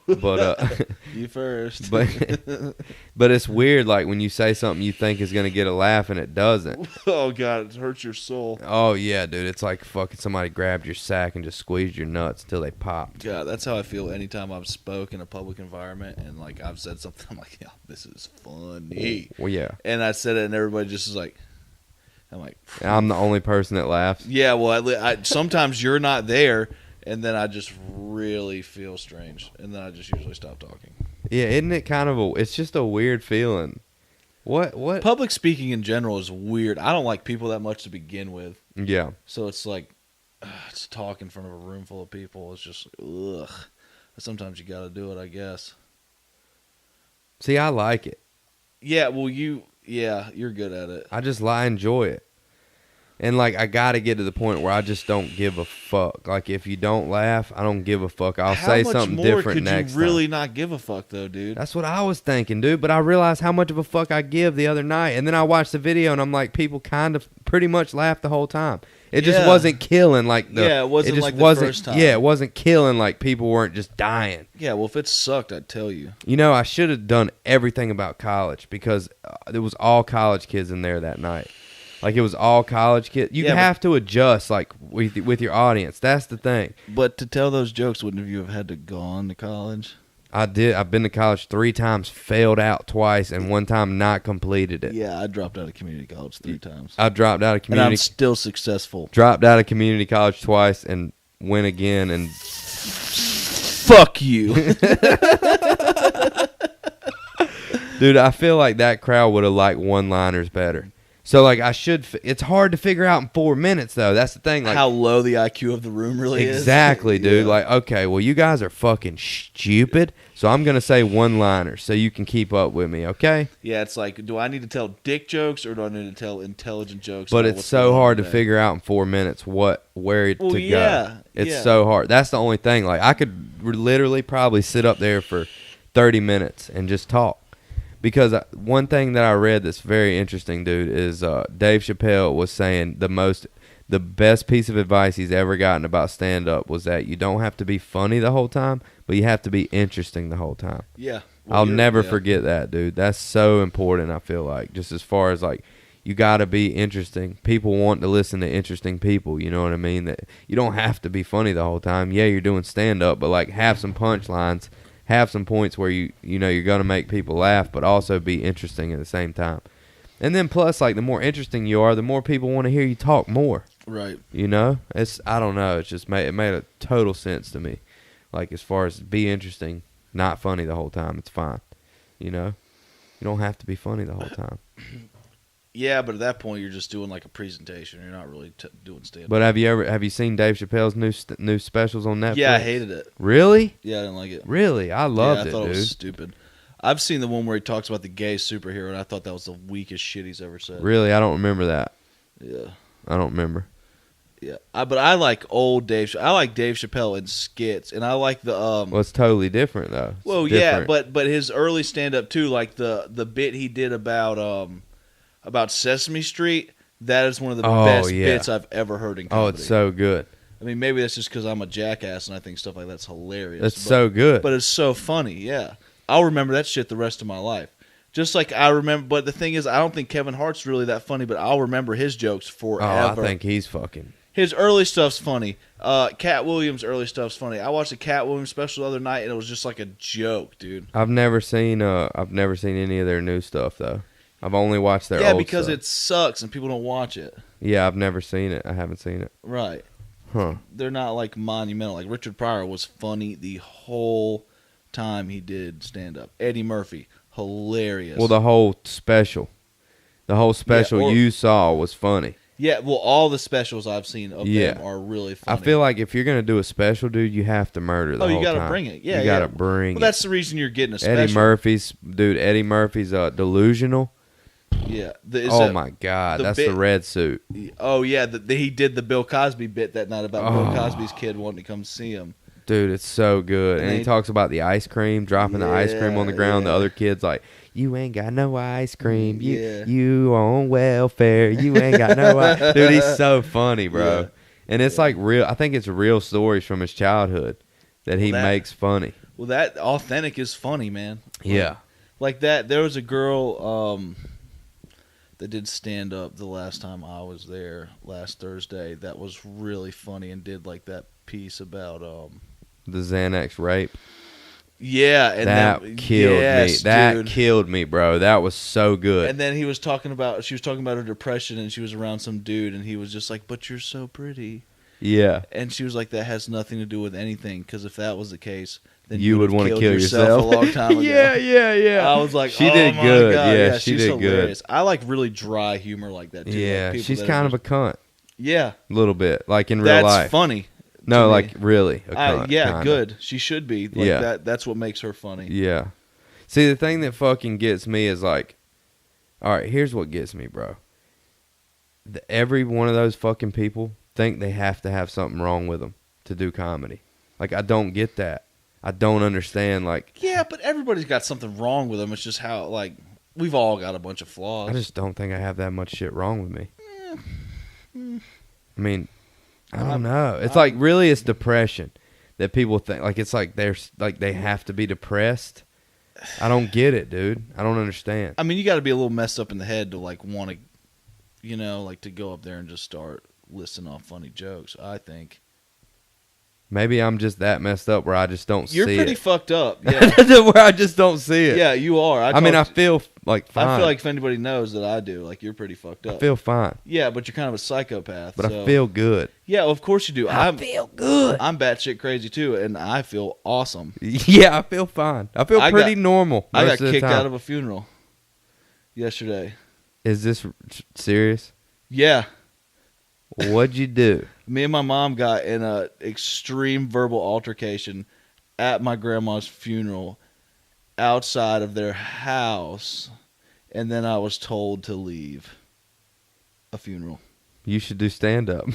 But you first. but it's weird, like when you say something you think is gonna get a laugh and it doesn't. Oh god, it hurts your soul. Oh yeah, dude, it's like fucking somebody grabbed your sack and just squeezed your nuts until they popped. God, that's how I feel anytime I've spoke in a public environment and like I've said something. I'm like, yeah, this is funny. Well, yeah. And I said it, and everybody just is like, I'm like, I'm the only person that laughs. Yeah, well, I sometimes you're not there. And then I just really feel strange. And then I just usually stop talking. Yeah, isn't it kind of it's just a weird feeling. What? Public speaking in general is weird. I don't like people that much to begin with. Yeah. So it's like, it's talk in front of a room full of people. It's just, ugh. Sometimes you got to do it, I guess. See, I like it. Yeah, well, you're good at it. I enjoy it. And, like, I got to get to the point where I just don't give a fuck. Like, if you don't laugh, I don't give a fuck. I'll say something different next time. How much more could you really not give a fuck, though, dude? That's what I was thinking, dude. But I realized how much of a fuck I give the other night. And then I watched the video, and I'm like, people kind of pretty much laughed the whole time. It just Yeah. wasn't killing like the. Yeah, it wasn't just like the wasn't, first time. Yeah, it wasn't killing like people weren't just dying. Yeah, well, if it sucked, I'd tell you. You know, I should have done everything about college because there was all college kids in there that night. Like, it was all college kids. You Yeah, have to adjust, like, with your audience. That's the thing. But to tell those jokes, wouldn't you have had to gone to college? I did. I've been to college 3 times, failed out twice, and 1 time not completed it. Yeah, I dropped out of community college 3 times. I dropped out of And I'm community. still successful. Dropped out of community college twice and went again. And Fuck you. dude, I feel like that crowd would have liked one-liners better. So, like, it's hard to figure out in 4 minutes, though. That's the thing. Like, How low the IQ of the room really is. exactly, dude. Yeah. Like, okay, well, you guys are fucking stupid, so I'm going to say one-liners so you can keep up with me, okay? Yeah, it's like, do I need to tell dick jokes or do I need to tell intelligent jokes? But about it's what's so going on hard to today? figure out in 4 minutes where to yeah, go. It's yeah. so hard. That's the only thing. Like, I could literally probably sit up there for 30 minutes and just talk. Because one thing that I read that's very interesting, dude, is Dave Chappelle was saying the best piece of advice he's ever gotten about stand-up was that you don't have to be funny the whole time, but you have to be interesting the whole time. Yeah. I'll never forget that, dude. That's so important, I feel like. Just as far as, like, you got to be interesting. People want to listen to interesting people, you know what I mean? That you don't have to be funny the whole time. Yeah, you're doing stand-up, but, like, have some punchlines. Have some points where you know you're gonna make people laugh, but also be interesting at the same time. And then plus, like, the more interesting you are, the more people want to hear you talk more. Right. You know, I don't know. It's just it made a total sense to me. Like, as far as be interesting, not funny the whole time, it's fine. You know, you don't have to be funny the whole time. Yeah, but at that point, you're just doing like a presentation. You're not really doing stand-up. But have you seen Dave Chappelle's new specials on Netflix? Yeah, I hated it. Really? Yeah, I didn't like it. Really, I loved I it, thought dude. it was stupid. I've seen the one where he talks about the gay superhero, and I thought that was the weakest shit he's ever said. Really, I don't remember that. Yeah. I don't remember. Yeah, but I like old Dave. I like Dave Chappelle in skits, and I like the Well, it's totally different though. It's Well, different. yeah, but his early stand up too, like the bit he did about Sesame Street. That is one of the best bits I've ever heard in comedy. Oh, it's so good. I mean, maybe that's just because I'm a jackass and I think stuff like that's hilarious. It's so good. But it's so funny. Yeah, I'll remember that shit the rest of my life. Just like I remember, but the thing is, I don't think Kevin Hart's really that funny. But I'll remember his jokes forever. Oh, I think he's fucking. His early stuff's funny. Cat Williams' early stuff's funny. I watched a Cat Williams special the other night, and it was just like a joke, dude. I've never seen any of their new stuff though. I've only watched their old because stuff. it sucks and people don't watch it. Yeah, I've never seen it. I haven't seen it. Right. Huh. They're not like monumental. Like Richard Pryor was funny the whole time he did stand up. Eddie Murphy, hilarious. Well, the whole special you saw was funny. Yeah, well, all the specials I've seen of Yeah. them are really funny. I feel like if you're gonna do a special, dude, you have to murder the whole you gotta time. bring it. Yeah, you gotta bring Well, it. that's the reason you're getting a special. Eddie Murphy's delusional. Yeah. My God, the that's bit- the red suit. Oh, yeah, he did the Bill Cosby bit that night about Bill Cosby's kid wanting to come see him. Dude, it's so good. And he talks about the ice cream, dropping the ice cream on the ground. Yeah. The other kid's like, "You ain't got no ice cream. Yeah. You on welfare. You ain't got no ice." Dude, he's so funny, bro. Yeah. And it's like real. I think it's real stories from his childhood that he makes funny. Well, that authentic is funny, man. Yeah. Like that, there was a girl that did stand up the last time I was there last Thursday. That was really funny and did like that piece about The Xanax rape. yeah, and That then, killed yes, me. That dude. killed me, bro. That was so good. And then she was talking about her depression, and she was around some dude, and he was just like, "But you're so pretty." Yeah. And she was like, "That has nothing to do with anything, because if that was the case, then You would want to killed kill yourself a long time ago." yeah. I was like, She oh did my good. God. Yeah, she she's did good. hilarious. I like really dry humor like that too. Yeah, like she's kind of a cunt. yeah. A little bit. Like in real That's life. funny. No, to me. like really. A cunt, Yeah, kinda. good. She should be. Like Yeah. That's what makes her funny. Yeah. See, the thing that fucking gets me is like, all right, here's what gets me, bro. Every one of those fucking people think they have to have something wrong with them to do comedy. Like, I don't get that. I don't understand. Like, Yeah, but everybody's got something wrong with them. It's just how, like, we've all got a bunch of flaws. I just don't think I have that much shit wrong with me. I mean, I don't know. It's like really it's depression that people think like it's like they have to be depressed. I don't get it, dude. I don't understand. I mean, you got to be a little messed up in the head to like want to, like to go up there and just start listing off funny jokes. I think Maybe I'm just that messed up where I just don't see it. you're pretty fucked up. Yeah, Where I just don't see it. yeah, you are. I mean, I feel like fine. I feel like if anybody knows that I do, like you're pretty fucked up. I feel fine, yeah, but you're kind of a psychopath. but so. I feel good. Yeah, of course you do. I feel good. I'm batshit crazy too, and I feel awesome. Yeah, I feel fine. I feel pretty normal. I got most of the kicked time. out of a funeral yesterday. Is this serious? Yeah. What'd you do? Me and my mom got in a extreme verbal altercation at my grandma's funeral outside of their house, and then I was told to leave a funeral. You should do stand up.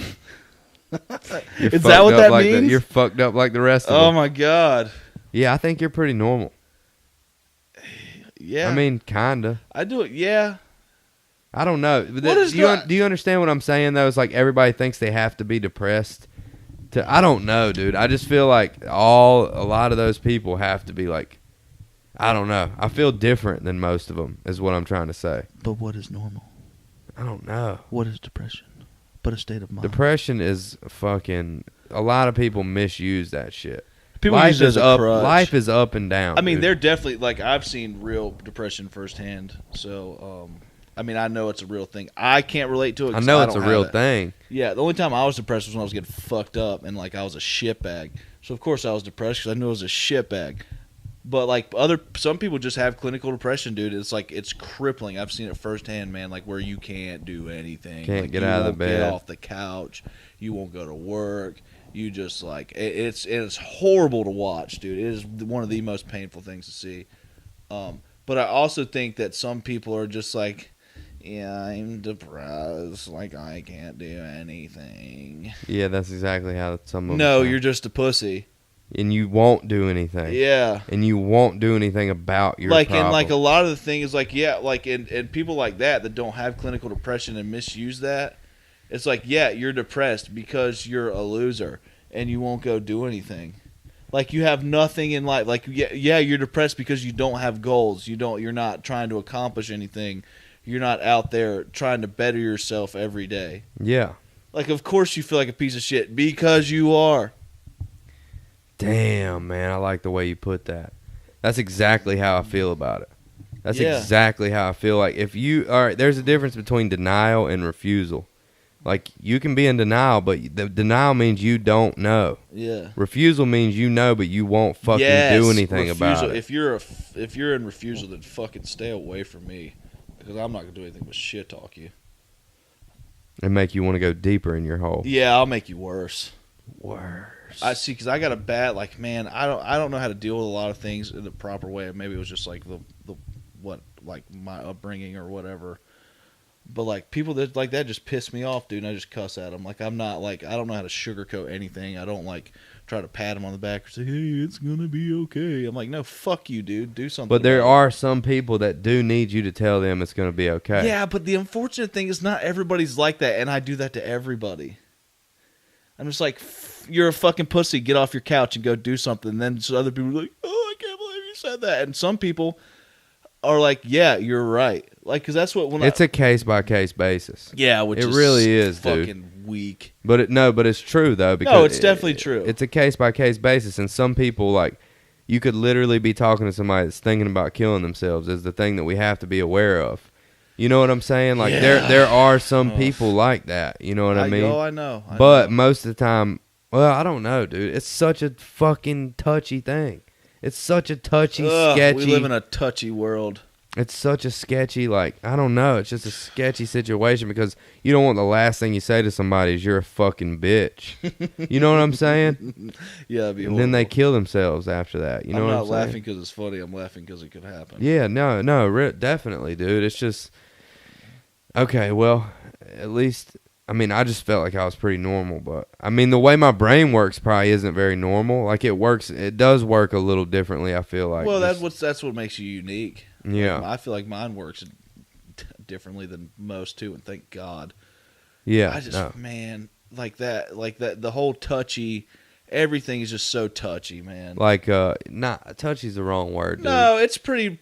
Is that what that means? You're fucked up like the rest of Oh them. my god. Yeah, I think you're pretty normal. Yeah. I mean, kinda. I do it. Yeah. I don't know. is Do you understand what I'm saying though? It's like everybody thinks they have to be depressed. I don't know, dude. I just feel like a lot of those people have to be like, I don't know. I feel different than most of them is what I'm trying to say. But what is normal? I don't know. What is depression? But a state of mind. Depression is fucking. A lot of people misuse that shit. People life use it as is a up. crutch. Life is up and down. I mean, dude. they're definitely like I've seen real depression firsthand. So, I mean, I know it's a real thing. I can't relate to it. I 'cause know I it's a don't real have it. thing. Yeah, the only time I was depressed was when I was getting fucked up and like I was a shitbag. So of course I was depressed because I knew I was a shitbag. But like some people just have clinical depression, dude. It's like it's crippling. I've seen it firsthand, man. Like where you can't do anything, Can't like, get you out of the won't bed. get off the couch. You won't go to work. You just like it's horrible to watch, dude. It is one of the most painful things to see. But I also think that some people are just like, yeah, I'm depressed. Like I can't do anything. Yeah, that's exactly how some of them No, sound. you're just a pussy. And you won't do anything. Yeah. And you won't do anything about your Like problem. and like a lot of the thing is like like and people like that don't have clinical depression and misuse that. It's like, yeah, you're depressed because you're a loser and you won't go do anything. Like you have nothing in life. Like yeah, you're depressed because you don't have goals. You're not trying to accomplish anything. You're not out there trying to better yourself every day. Yeah. Like of course you feel like a piece of shit because you are. Damn, man, I like the way you put that. That's exactly how I feel about it. That's Yeah. exactly how I feel. Like all right, there's a difference between denial and refusal. Like you can be in denial, but the denial means you don't know. Yeah. Refusal means you know, but you won't fucking do anything about it. If you're in refusal, then fucking stay away from me because I'm not gonna do anything but shit talk you. And make you want to go deeper in your hole. Yeah, I'll make you worse. Worse. I see, because I got a bad like, man. I don't know how to deal with a lot of things in the proper way. Maybe it was just like my upbringing or whatever. But like people that like that just piss me off, dude. And I just cuss at them. Like I'm not like I don't know how to sugarcoat anything. I don't like try to pat them on the back or say, hey, it's gonna be okay. I'm like, no, fuck you, dude. Do something. But there about are some people that do need you to tell them it's going to be okay. Yeah, but the unfortunate thing is not everybody's like that, and I do that to everybody. I'm just like, you're a fucking pussy. Get off your couch and go do something. And then other people are like, oh, I can't believe you said that. And some people are like, yeah, you're right. Like, because that's what It's a case by case basis. yeah, which it is really is, dude. fucking weak. But it's true though. Because No, it's definitely true. It's a case by case basis, and some people like you could literally be talking to somebody that's thinking about killing themselves. Is the thing that we have to be aware of. You know what I'm saying? Like Yeah. there are some people like that. You know what I mean? I know. But most of the time, well, I don't know, dude. It's such a fucking touchy thing. It's such a touchy, sketchy. We live in a touchy world. It's such a sketchy, like, I don't know. It's just a sketchy situation because you don't want the last thing you say to somebody is you're a fucking bitch. You know what I'm saying? Yeah, it'd be And then they horrible. kill themselves after that. You know I'm what not I'm saying? laughing because it's funny. I'm laughing because it could happen. Yeah, no, definitely, dude. It's just, okay, well, at least, I mean, I just felt like I was pretty normal, but, I mean, the way my brain works probably isn't very normal. Like, it does work a little differently, I feel like. Well, Just- that's what makes you unique. Yeah. I feel like mine works differently than most too, and thank God. Yeah, I just, no. man, like that. The whole touchy, everything is just so touchy, man. Like, not touchy's the wrong word, dude. No, it's pretty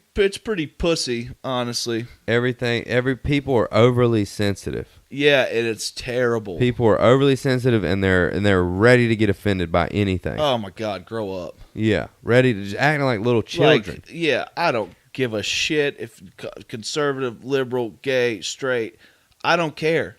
pussy, honestly. People are overly sensitive. Yeah, and it's terrible. People are overly sensitive, and they're ready to get offended by anything. Oh my God, grow up. Yeah, ready to just acting like little children. Like, yeah, I don't give a shit if conservative, liberal, gay, straight. I don't care.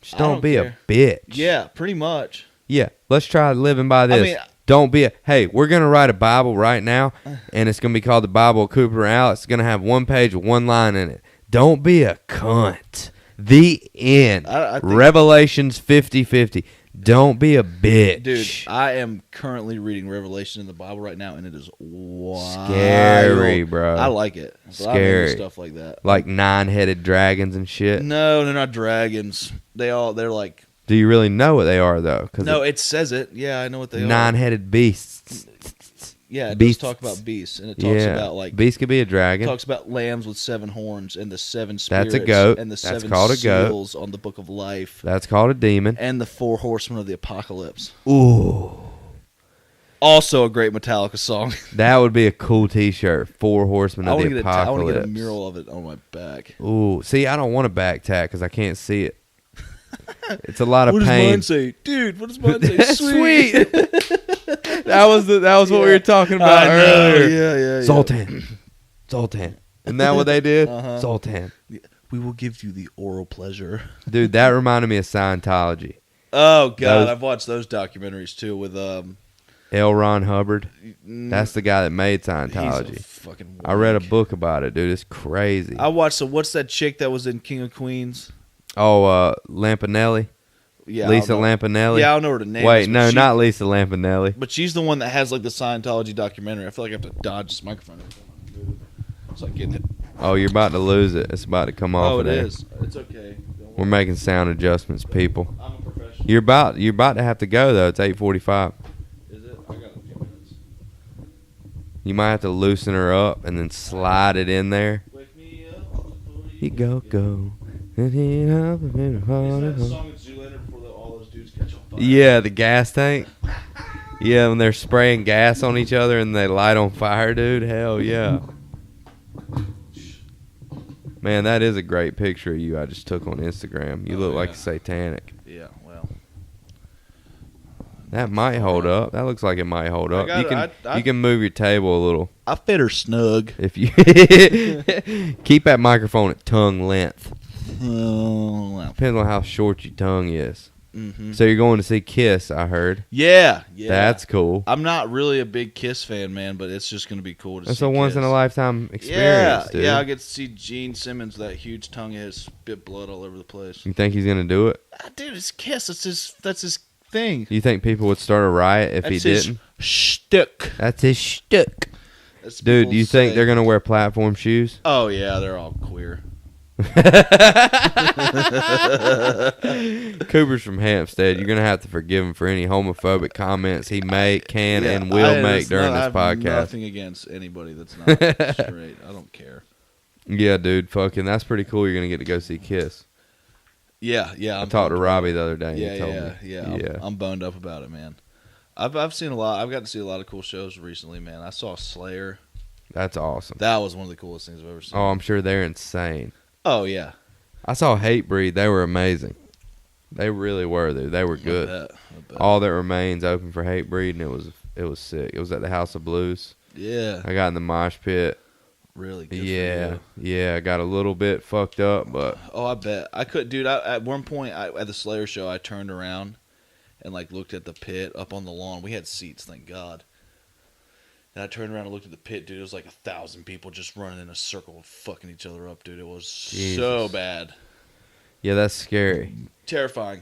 Just don't be a bitch. Yeah, pretty much. Yeah, let's try living by this. I mean, don't be hey, we're going to write a Bible right now, and it's going to be called the Bible of Cooper and Alex. It's going to have one page with one line in it. Don't be a cunt. The end. I think, Revelations 50:50. Don't be a bitch. Dude, I am currently reading Revelation in the Bible right now, and it is wild. Scary, bro. I like it. But Scary. I'm into stuff like that. Like 9-headed dragons and shit. No, they're not dragons. They're like... Do you really know what they are, though? No, it says it. Yeah, I know what they are. 9-headed beasts. Yeah, it Beasts. does talk about beasts, and it talks about like beast could be a dragon. It talks about lambs with 7 horns and the 7 spirits. That's a goat. And the That's 7 called a goat. seals on the book of life. That's called a demon. And the 4 horsemen of the apocalypse. Ooh, Also a great Metallica song. that would be a cool T-shirt. 4 horsemen of the apocalypse. I want to get a mural of it on my back. Ooh, see, I don't want a back tat because I can't see it. It's a lot of What pain. does mine say, dude? What does mine say? Sweet. That was what we were talking about earlier. Yeah. Zoltan. Isn't that what they did? Uh-huh. Zoltan. We will give you the oral pleasure. Dude, that reminded me of Scientology. Oh God, I've watched those documentaries too with L. Ron Hubbard. That's the guy that made He's a Scientology. fucking I read a wank. book about it, dude. It's crazy. I watched. So what's that chick that was in King of Queens? Oh, Lampanelli. Yeah, Lisa I don't know. Lampanelli. Yeah, I don't know what her name Wait, is. no, not Lisa Lampanelli. But she's the one that has like the Scientology documentary. I feel like I have to dodge this microphone. It's like getting it. Oh, you're about to lose it. It's about to come off. Oh, of it there. is. It's okay. Don't We're worry. making sound adjustments, people. I'm a professional. You're about to have to go though. It's 8:45. Is it? I got a few minutes. You might have to loosen her up and then slide it in there. Wake me up before You go. Is that the song with Zoolander before all those dudes catch on fire? Yeah, the gas tank. Yeah, when they're spraying gas on each other and they light on fire, dude. Hell yeah. Man, that is a great picture of you I just took on Instagram. You look like a satanic. Yeah, well. That might hold up. That looks like it might hold up. I You can move your table a little. I fit her snug. If you keep that microphone at tongue length. Depends on how short your tongue is. Mm-hmm. So you're going to see Kiss, I heard. Yeah. That's cool. I'm not really a big Kiss fan, man, but it's just going to be cool to see That's a once Kiss. in a lifetime experience, dude. Yeah, I get to see Gene Simmons, that huge tongue of his, spit blood all over the place. You think he's gonna do it? Dude, it's Kiss. That's his thing. You think people would start a riot if he That's his didn't? shtick. That's his shtick. That's Dude, people do you think say. they're gonna wear platform shoes? Oh yeah, they're all queer. Cooper's from Hampstead. You're gonna have to forgive him for any homophobic comments he can Yeah, and will make it's during not- this I have podcast. nothing against anybody that's not straight. I don't care. Yeah, dude, fucking, that's pretty cool. You're gonna get to go see Kiss. Yeah. I talked to Robbie the other day. And Yeah, he told me. yeah. I'm boned up about it, man. I've seen a lot. I've got to see a lot of cool shows recently, man. I saw Slayer. That's awesome. That was one of the coolest things I've ever seen. Oh, I'm sure they're insane. Oh yeah. I saw Hatebreed. They were amazing. They really were, dude. They were good. I bet. All That Remains open for Hatebreed, and it was sick. It was at the House of Blues. Yeah. I got in the mosh pit. Really good. Yeah, For you. yeah. I got a little bit fucked up, but Oh, I bet. I could, dude. At one point at the Slayer show, I turned around and like looked at the pit up on the lawn. We had seats, thank God. And I turned around and looked at the pit, dude. It was like 1,000 people just running in a circle, fucking each other up, dude. It was so Jesus. bad, yeah, that's scary. terrifying.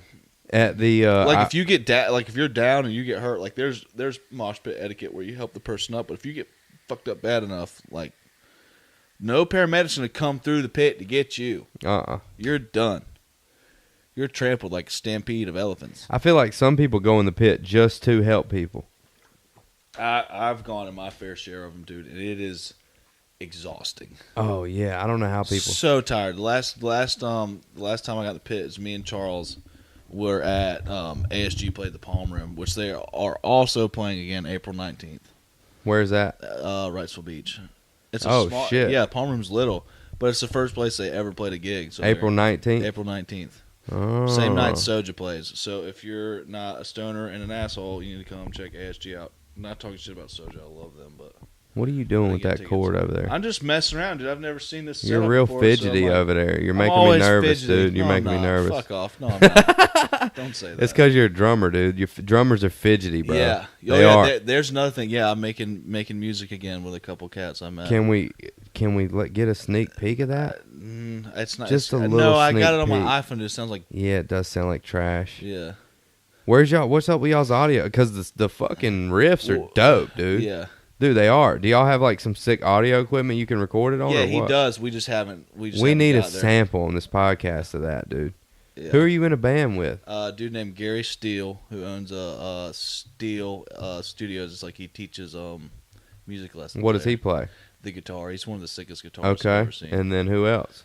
At the If you get if you're down and you get hurt, like there's mosh pit etiquette where you help the person up. But if you get fucked up bad enough, like no paramedics gonna come through the pit to get you. You're done. You're trampled like a stampede of elephants. I feel like some people go in the pit just to help people. I've gone in my fair share of them, dude, and it is exhausting. Oh yeah, I don't know how people. So tired. The last time I got in the pit, it was me and Charles were at ASG played the Palm Room, which they are also playing again April 19th. Where's that? Wrightsville Beach. It's a Oh, small, shit. Yeah, Palm Room's little, but it's the first place they ever played a gig. So April 19th? April 19th. Oh. Same night Soja plays. So if you're not a stoner and an asshole, you need to come check ASG out. I'm not talking shit about Soja. I love them, but What are you doing I with get that tickets. cord over there? I'm just messing around, dude. I've never seen this. You're setup real before, fidgety so I'm like, over there. You're I'm making me always nervous, fidgety. dude. You're No, making I'm me not. nervous. Fuck off. No, I'm not. Don't say that. It's because you're a drummer, dude. Drummers are fidgety, bro. Yeah. They are. There's another thing. Yeah, I'm making music again with a couple cats I met. Can we get a sneak peek of that? It's not Just a it's, little No, I sneak got it on peek. my iPhone. It sounds like Yeah, it does sound like trash. yeah. What's up with y'all's audio? Because the fucking riffs are dope, dude. Yeah. Dude, they are. Do y'all have like some sick audio equipment you can record it on? Yeah, or he what? does. We just haven't. We We need a got there. sample on this podcast of that, dude. Yeah. Who are you in a band with? A dude named Gary Steele, who owns Steele Studios. It's like he teaches music lessons. What does there. he play? The guitar. He's one of the sickest guitarists I've Okay, ever seen. and then who else?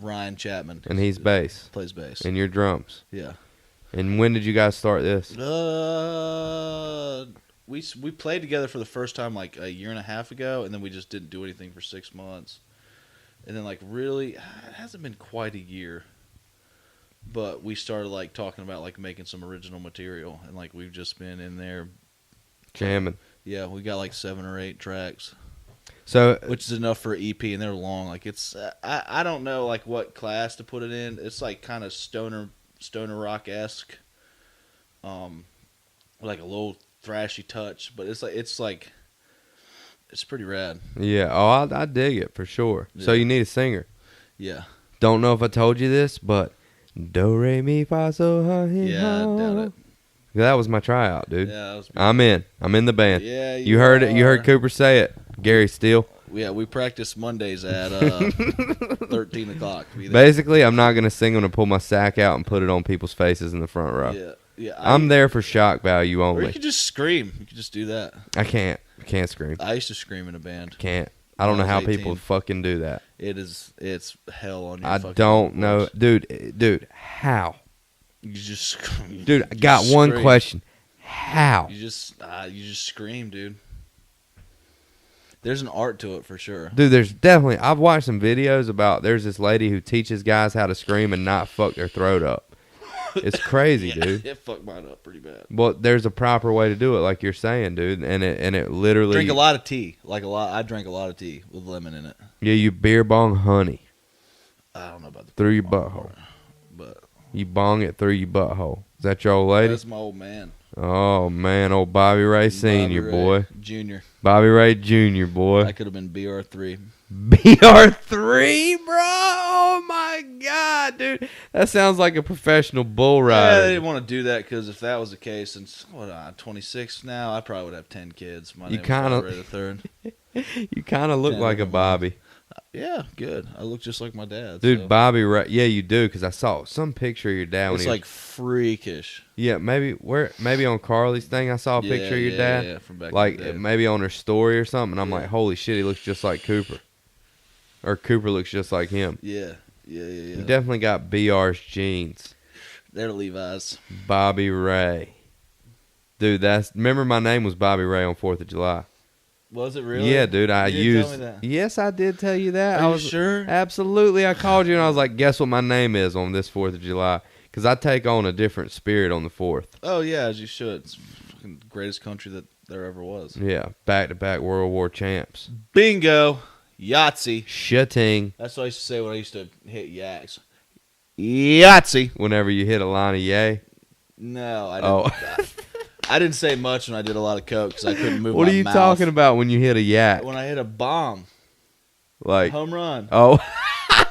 Ryan Chapman. And he's bass, plays bass. and you're drums. Yeah. And when did you guys start this? We played together for the first time like a year and a half ago, and then we just didn't do anything for 6 months. And then like really, it hasn't been quite a year. But we started like talking about like making some original material, and like we've just been in there Jamming. Yeah, we got like 7 or 8 tracks, So which is enough for an EP, and they're long. Like it's I don't know like what class to put it in. It's like kind of stoner rock esque, like a little thrashy touch, but it's pretty rad. yeah, I dig it for sure. So Yeah. you need a singer. Yeah, Don't know if I told you this, but do re mi fa so ha hi yeah, ho. I doubt it. That was my tryout, dude. Yeah, that was I'm in the band. Yeah, You heard it. You heard are. Cooper say it. Gary Steele. Yeah, we practice Mondays at 13 o'clock. Be there. Basically, I'm not gonna sing. I'm gonna pull my sack out and put it on people's faces in the front row. Yeah, yeah. I'm there for shock value Or you only. could just scream. You could just do that. I can't scream. I used to scream in a band. Can't. I don't know When I how was people 18. fucking do that. It's hell on your I fucking don't know, voice. dude. How, You just dude? I you got just one scream. question. How? You just scream, dude. There's an art to it for sure. Dude, there's definitely. I've watched some videos about. There's this lady who teaches guys how to scream and not fuck their throat up. It's crazy, Yeah, dude. It fucked mine up pretty bad. Well, there's a proper way to do it, like you're saying, dude. And it literally. Drink a lot of tea, like a lot. I drank a lot of tea with lemon in it. Yeah, you beer bong honey I don't know about the through your butthole. but You bong it through your butthole. Is that your old lady? that's my old man, Oh man, old Bobby Ray Senior, Bobby Ray boy. Junior. Bobby Ray Junior, boy. I could have been BR3. BR3, bro. Oh my god, dude. That sounds like a professional bull Yeah, rider. they didn't want to do that because if that was the case, since I'm 26 now, I probably would have 10 kids. My You name was kinda- Bobby Ray the third. You kind of look Yeah, like a look at Bobby. Yeah, good. I look just like my dad. Dude, so. Bobby Ray. Yeah, you do, because I saw some picture of your dad when It's he was- like freakish. Yeah, maybe on Carly's thing I saw a picture of your dad. Yeah, from back Like in the day. maybe on her story or something. And I'm Yeah. like, holy shit, he looks just like Cooper. Or Cooper looks just like him. Yeah. You definitely got BR's genes. They're Levi's. Bobby Ray. Dude, remember my name was Bobby Ray on 4th of July. Was it really? Yeah, dude, I You didn't used. tell me that. Yes, I did tell you that. Are I you was sure? Absolutely. I called you and I was like, guess what my name is on this 4th of July? Because I take on a different spirit on the 4th. Oh yeah, as you should. It's fucking the greatest country that there ever was. Yeah, back-to-back World War champs. Bingo. Yahtzee. Shitting That's what I used to say when I used to hit yaks. Yahtzee. whenever you hit a line of yay. No, I didn't. Oh. I didn't say much when I did a lot of coke because I couldn't move. What my are you mouth. talking about when you hit a yak? When I hit a bomb, Like, home run. oh.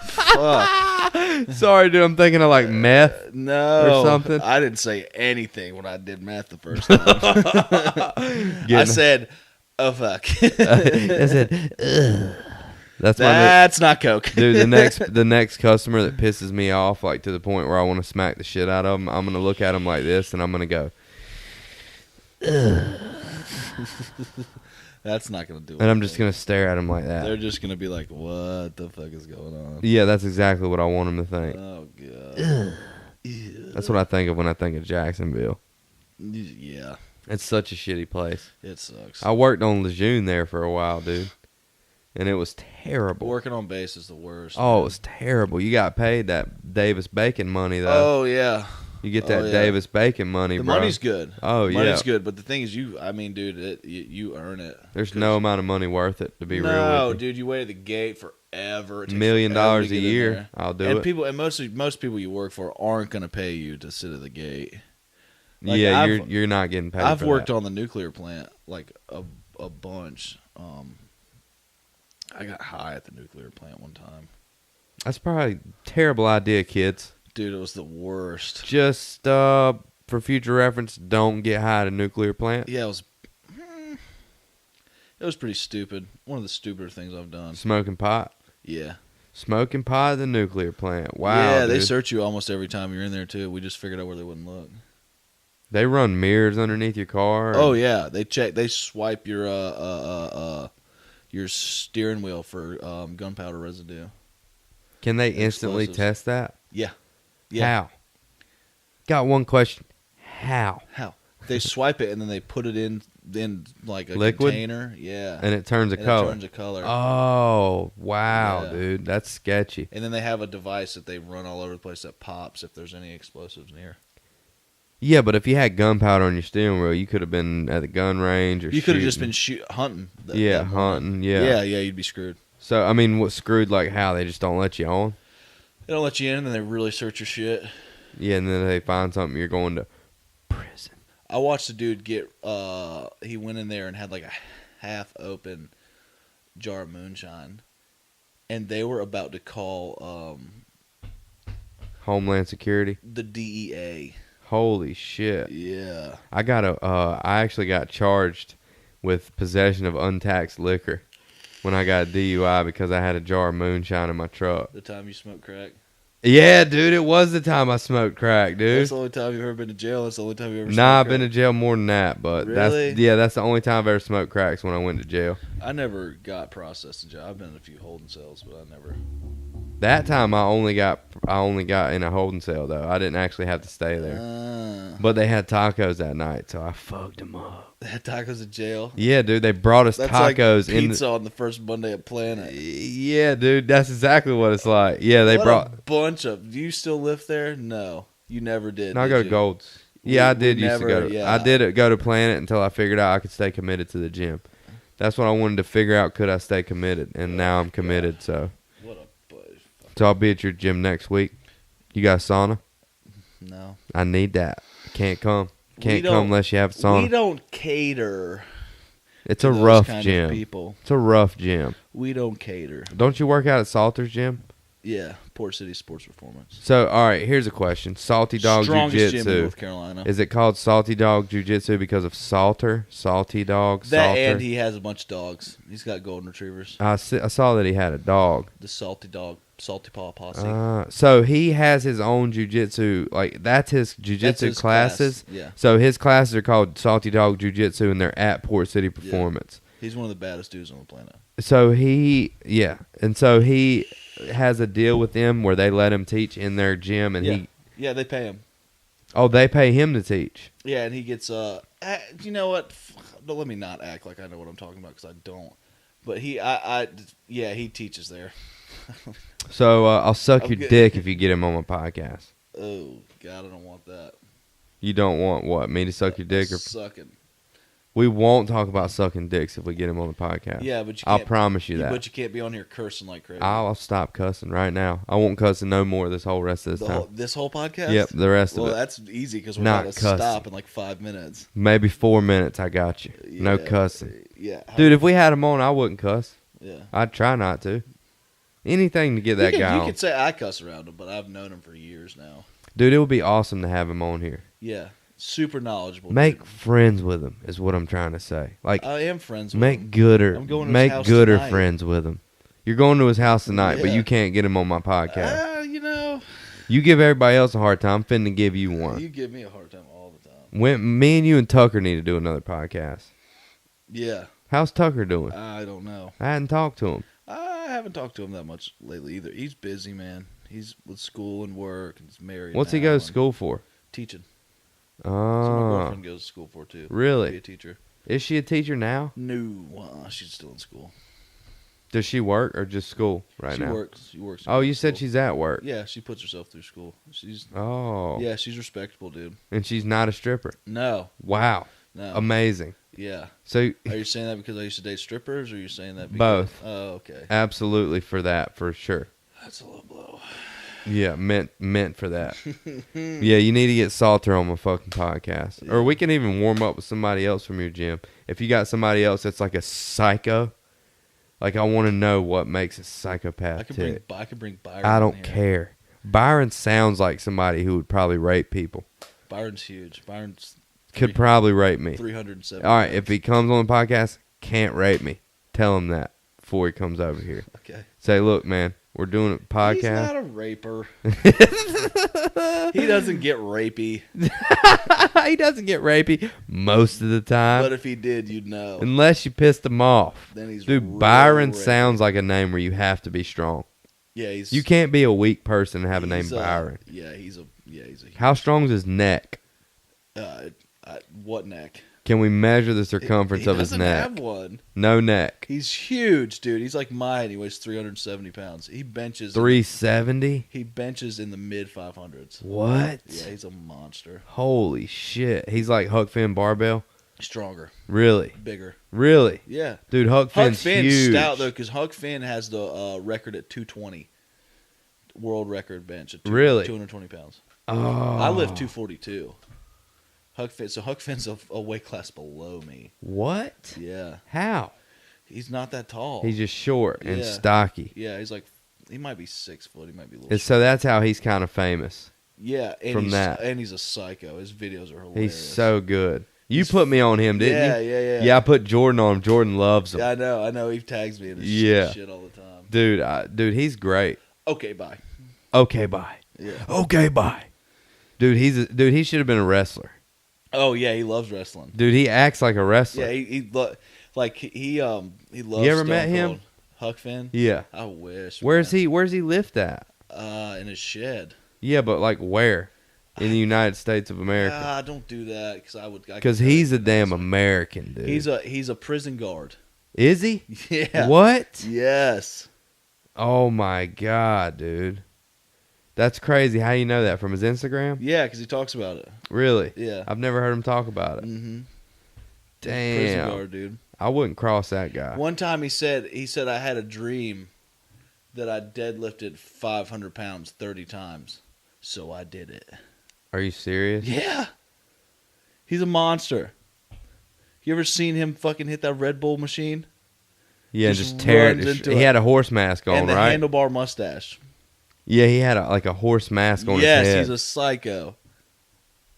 Fuck. Sorry, dude. I'm thinking of like meth. No, Or something? I didn't say anything when I did math the first time. I Getting- said, "Oh fuck." I said, ugh. That's my That's not coke, dude. The next customer that pisses me off, like to the point where I want to smack the shit out of them, I'm gonna look at them like this, and I'm gonna go, That's not gonna do it. and I'm just gonna stare at them like that. They're just gonna be like, "What the fuck is going on?" Yeah, that's exactly what I want them to think. Oh god. Ew. That's what I think of when I think of Jacksonville. Yeah, It's such a shitty place. it sucks. I worked on Lejeune there for a while, dude, and it was terrible. Working on base is the worst. Oh, man. it was terrible. You got paid that Davis Bacon money though. Oh yeah. You get that yeah. Davis Bacon money, The bro. money's good. Oh, money's yeah. good, but the thing is, dude, you earn it. There's no amount of money worth it to be real No, with you. dude, you wait at the gate forever. It takes $1 million forever to a get in year, there. I'll do and it. people, and most people you work for aren't going to pay you to sit at the gate. Like, Yeah, I've- you're not getting paid. I've for worked that. on the nuclear plant like a bunch. I got high at the nuclear plant one time. That's probably a terrible idea, kids. Dude, it was the worst. Just for future reference, don't get high at a nuclear plant. Yeah, it was pretty stupid. One of the stupider things I've done. Smoking pot. Yeah. Smoking pot at the nuclear plant. Wow. Yeah, they dude. search you almost every time you're in there too. We just figured out where they wouldn't look. They run mirrors underneath your car. Oh yeah, they swipe your steering wheel for gunpowder residue. Can they instantly Explosives. test that? Yeah. Yeah. How? Got one question. How? How? They swipe it and then they put it in like a Liquid? container. Yeah. And it turns a And color. It turns a color. Oh, wow, Yeah. dude. That's sketchy. And then they have a device that they run all over the place that pops if there's any explosives near. Yeah, but if you had gunpowder on your steering wheel, you could have been at the gun range or You could have just been shooting. hunting. Yeah, that morning. hunting, yeah. Yeah, you'd be screwed. So, I mean, what screwed, like how? They just don't let you on? They don't let you in and then they really search your shit. Yeah, and then they find something, you're going to prison. I watched a dude get, he went in there and had like a half open jar of moonshine. And they were about to call Homeland Security. the DEA. Holy shit. Yeah. I actually got charged with possession of untaxed liquor when I got a DUI because I had a jar of moonshine in my truck. The time you smoked crack. Yeah, dude, it was the time I smoked crack, dude. That's the only time you've ever been to jail. That's the only time you ever smoked Nah, I've crack. been to jail more than that, but Really? that's the only time I've ever smoked cracks when I went to jail. I never got processed in jail. I've been in a few holding cells, but I never. That time I only got in a holding cell though. I didn't actually have to stay there. But they had tacos that night, so I fucked them up. They had tacos in jail. Yeah, dude, they brought us That's tacos like in. pizza on the first Monday at Planet. Yeah, dude, that's exactly what it's like. Yeah, they What brought. a bunch of. Do you still live there? No, you never did. No, I did go to you? Gold's. Yeah, I We did used to never- go. To, yeah. I did go to Planet until I figured out I could stay committed to the gym. That's what I wanted to figure out. Could I stay committed? And now I'm committed. So What a bush. I'll be at your gym next week. You got a sauna? No. I need that. Can't come. We Can't don't- come unless you have a sauna. We don't cater. It's to a those rough kind of gym. people. It's a rough gym. We don't cater. Don't you work out at Salter's gym? Yeah, Port City Sports Performance. So, all right, here's a question. Salty Dog Strongest gym in Jiu-Jitsu. North Carolina. Is it called Salty Dog Jiu-Jitsu because of Salter? Salty Dog? That Salter? and he has a bunch of dogs. He's got golden retrievers. I saw that he had a dog. The Salty Dog, Salty Paw Posse. So he has his own jiu-jitsu, like that's his That's jiu-jitsu his classes. class, yeah. So his classes are called Salty Dog Jiu-Jitsu and they're at Port City Performance. He's one of the baddest dudes on the planet. So he has a deal with them where they let him teach in their gym and Yeah, they pay him. they pay him to teach. Yeah, and he gets you know what? Don't let me not act like I know what I'm talking about because I don't. But he teaches there. So I'll suck I'm your good. dick if you get him on my podcast. Oh God, I don't want that. You don't want what? Me to suck your dick? Or Sucking. we won't talk about sucking dicks if we get him on the podcast. Yeah, but you I'll can't, promise you that. But you can't be on here cursing like crazy. I'll stop cussing right now. I won't cuss no more this whole rest of this time. This whole podcast. Yep, the rest Well, of it. that's easy because we're Not about to cussing. stop in like 5 minutes. Maybe 4 minutes. I got you. No Yeah. cussing, Yeah, dude. If we had him on, I wouldn't cuss. Yeah. I'd try not to. Anything to get that guy You on. could say I cuss around him, but I've known him for years now. Dude, it would be awesome to have him on here. Yeah, super knowledgeable. Make dude. friends with him is what I'm trying to say. Like, I am friends with make him. gooder, I'm going to his make house gooder tonight. friends with him. You're going to his house tonight, but Yeah. you can't get him on my podcast. You know, You give everybody else a hard time. I'm finna give you one. you give me a hard time all the time. Me and you and Tucker need to do another podcast. Yeah, How's Tucker doing? I don't know. I hadn't talked to him. I haven't talked to him that much lately either. He's busy, man. He's with school and work, and he's married. What's he now go to and school for? Teaching. That's what my Oh, girlfriend goes to school for too. really? Be a teacher. Is she a teacher now? No, she's still in school. Does she work or just school right she now? works. She works. Oh, in you said school. she's at work. Yeah, she puts herself through school. She's. Oh. Yeah, she's respectable, dude. And she's not a stripper. No, Wow. no. Amazing. Yeah. So Are you saying that because I used to date strippers, or are you saying that because... Both. Oh, okay. absolutely for that, for sure. That's a low blow. Yeah, meant for that. Yeah, you need to get Salter on my fucking podcast. Yeah. Or we can even warm up with somebody else from your gym. If you got somebody else that's like a psycho, like I want to know what makes a psychopath I could tick. bring Byron. I in don't here. care. Byron sounds like somebody who would probably rape people. Byron's huge. Byron's Could probably rape me. 370. All right, if he comes on the podcast, can't rape me. Tell him that before he comes over here. Okay. Say, look, man, we're doing a He's podcast. not a raper. He doesn't get rapey. He doesn't get rapey most of the time. But if he did, you'd know. Unless you pissed him off. Then he's Dude, real Byron rapey. sounds like a name where you have to be strong. Yeah, he's. You can't be a weak person and have a name he's, Byron. Yeah, he's a. How strong's his neck? What neck? Can we measure the circumference He of his doesn't neck? have one. No neck. He's huge, dude. He's like mine. He weighs 370 pounds. He benches. 370? He benches in the mid 500s. What? Yeah, he's a monster. Holy shit. He's like Huck Finn barbell? Stronger, Really? bigger. Really? Yeah. Dude, Huck Huck Finn's Finn's huge. stout though, because Huck Finn has the record at 220, world record bench at Really? 220 pounds. Oh. I lift 242. Huck Finn's a weight class below me. What? Yeah, How? he's not that tall. He's just short and Yeah. stocky. Yeah, he might be 6 foot. He might be a little. And so that's how he's kind of famous. Yeah, and from he's, that. and he's a psycho. His videos are hilarious. He's so good. You put me on him, didn't yeah, you? yeah. Yeah, I put Jordan on him. Jordan loves him. Yeah, I know. He tags me in his Yeah. shit all the time. Dude, he's great. Okay, bye. Okay, bye. Yeah. Okay, bye. Dude, he should have been a wrestler. Oh yeah, he loves wrestling. Dude, he acts like a wrestler. Yeah, he loves. He loves. You ever Stone met him? Cold. Huck Finn? Yeah. I wish. Where's man. he lift at? In his shed. Yeah, but like where? In the United States of America. Ah, don't do that because I would. Because he's a damn American, dude. He's a prison guard. Is he? Yeah. What? Yes. Oh my god, dude. That's crazy. How you know that? From his Instagram? Yeah, because he talks about it. Really? Yeah. I've never heard him talk about it. Mm-hmm. Damn. Prison guard, dude. I wouldn't cross that guy. One time he said I had a dream that I deadlifted 500 pounds 30 times, so I did it. Are you serious? Yeah. He's a monster. You ever seen him fucking hit that Red Bull machine? Yeah, Just just tear runs it. into He it. had a horse mask on, And the right? handlebar mustache. Yeah, he had a horse mask on Yes, his head. he's a psycho.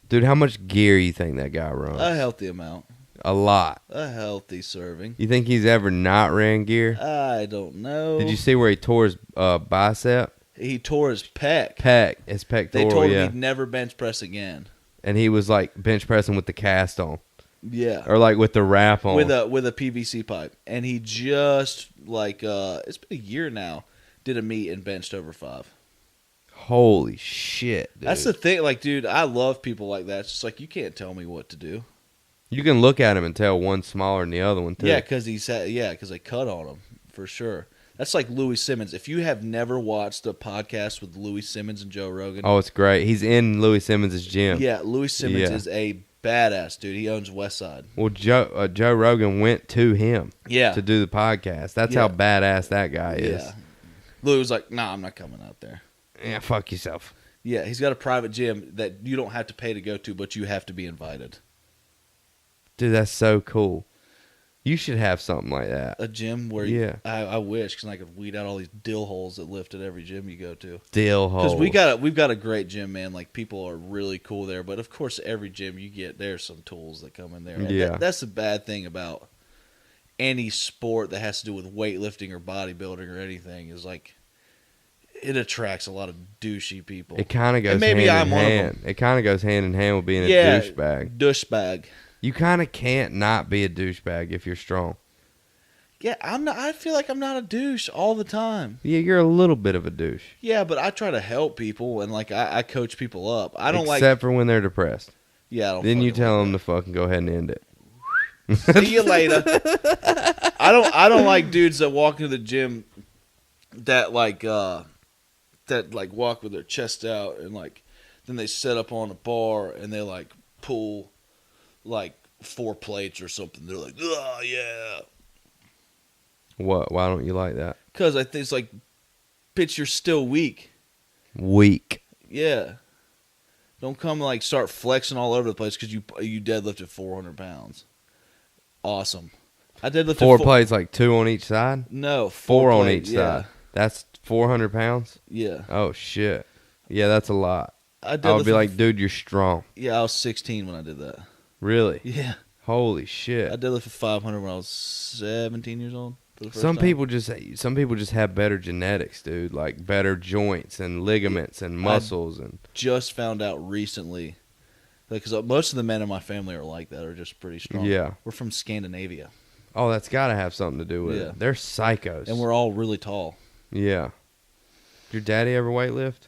Dude, how much gear you think that guy runs? A healthy amount. A lot. A healthy serving. You think he's ever not ran gear? I don't know. Did you see where he tore his bicep? He tore his pec. His pectoral, They told yeah. him he'd never bench press again. And he was like bench pressing with the cast on. Yeah. Or like with the wrap on. With a PVC pipe. And he just it's been a year now, did a meet and benched over 5. Holy shit, dude. That's the thing, dude, I love people like that. It's just you can't tell me what to do. You can look at him and tell one's smaller than the other one, too. Yeah, because they cut on him, for sure. That's like Louis Simmons. If you have never watched a podcast with Louis Simmons and Joe Rogan. Oh, it's great. He's in Louis Simmons' gym. Yeah, Louis Simmons Yeah. is a badass, dude. He owns Westside. Well, Joe Rogan went to him Yeah. to do the podcast. That's how badass that guy is. Yeah. Louis was like, nah, I'm not coming out there. Yeah, fuck yourself. Yeah, he's got a private gym that you don't have to pay to go to, but you have to be invited. Dude, that's so cool. You should have something like that. A gym where I wish, because I could weed out all these dill holes that lift at every gym you go to. Dill hole. Because we've got a great gym, man. People are really cool there. But of course, every gym you get, there's some tools that come in there. And Yeah. that's the bad thing about any sport that has to do with weightlifting or bodybuilding or anything is it attracts a lot of douchey people. It kind of goes And maybe hand I'm in one of hand. It kind of goes hand in hand with being a douchebag. Douchebag. You kind of can't not be a douchebag if you're strong. Yeah, I'm not. I feel like I'm not a douche all the time. Yeah, you're a little bit of a douche. Yeah, but I try to help people and like I coach people up. I don't Except for when they're depressed. Yeah, I don't. Then you fucking tell like them to fucking go ahead and end it. that. See you later. I don't like dudes that walk into the gym that like walk with their chest out and like then they set up on a bar and they like pull like 4 plates or something. They're like, oh yeah. What? Why don't you like that? Because I think it's like, bitch, you're still weak. Weak. Yeah. Don't come like start flexing all over the place because you deadlifted 400 pounds. Awesome. I deadlifted 4 plates, like 2 on each side? No, 4 on plates, each side. That's 400 pounds? Yeah. Oh, shit. Yeah, that's a lot. I would be like, dude, you're strong. Yeah, I was 16 when I did that. Really? Yeah. Holy I shit. deadlifted 500 when I was 17 years old. For the first Some time. people just have better genetics, dude. Like better joints and ligaments and muscles and just found out recently because most of the men in my family are like that, are just pretty strong. Yeah. We're from Scandinavia. oh, that's got to have something to do with Yeah. it. They're psychos. And we're all really tall. Yeah. Did your daddy ever weightlift?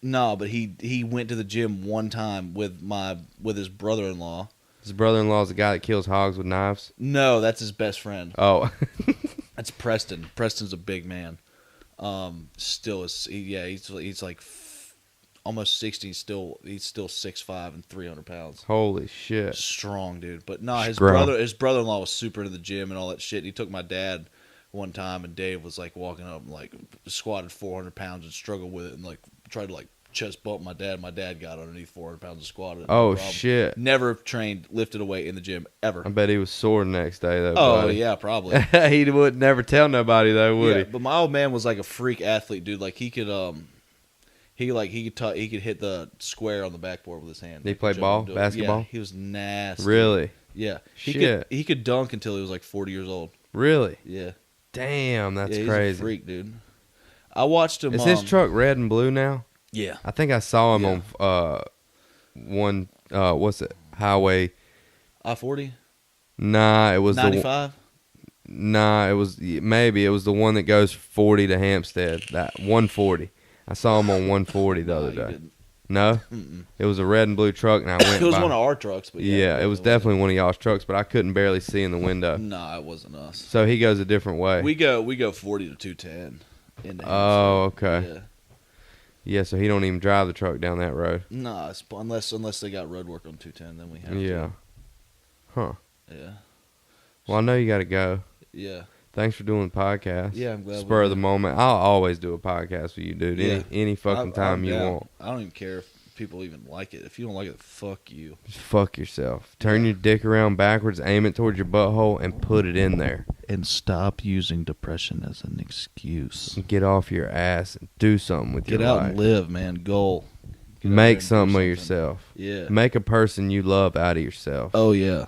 No, but he went to the gym one time with his brother-in-law. His brother-in-law is the guy that kills hogs with knives. No, that's his best friend. Oh. That's Preston. Preston's a big man. Still is he's like almost 60. He's still 6'5" and 300 pounds. Holy shit. Strong dude. But no, his Scrum. brother-in-law was super into the gym and all that shit. He took my dad one time and Dave was like walking up and like squatted 400 pounds and struggled with it and like tried to like chest bump my dad. My dad got underneath 400 pounds and squatted. Oh, No problem. shit. Never trained, lifted a weight in the gym ever. I bet he was sore the next day, though. Oh buddy. yeah, probably. He would never tell nobody, though, would Yeah, he? but my old man was like a freak athlete, dude. Like he could he could hit the square on the backboard with his hand. Did he play ball? Yeah, Basketball? he was nasty. Really? Yeah. Shit. He could dunk until he was like 40 years old. Really? Yeah. Damn, that's Yeah, he's crazy. a freak, dude. I watched him. Is his truck red and blue now? Yeah. I think I saw him Yeah. on what's it? Highway. I-40? Nah, it was 95? it was the one that goes 40 to Hampstead. That 140. I saw him on 140 the other No, you day. didn't. No, Mm-mm. it was a red and blue truck, and I went. It was by. one of our trucks, but Yeah, it was definitely one of y'all's trucks, but I couldn't barely see in the window. No, it wasn't us. So he goes a different way. We go 40 to 210. Into Oh, Hampstead. okay. Yeah. Yeah, so he don't even drive the truck down that road. No, unless they got road work on 210, then we have Yeah. Huh. to. Yeah. Well, I know you got to go. Yeah. Thanks for doing the podcast. Yeah, I'm glad we Spur of did. the moment. I'll always do a podcast with you, dude. Yeah. Any fucking time I'm you down. want. I don't even care if people even like it. If you don't like it, fuck you. Just fuck yourself. Turn your dick around backwards, aim it towards your butthole, and put it in there. And stop using depression as an excuse. Get off your ass and do something with Get your out life. and live, man. Goal. Get out there Make and do something of yourself. Yeah. Make a person you love out of yourself. Oh, yeah.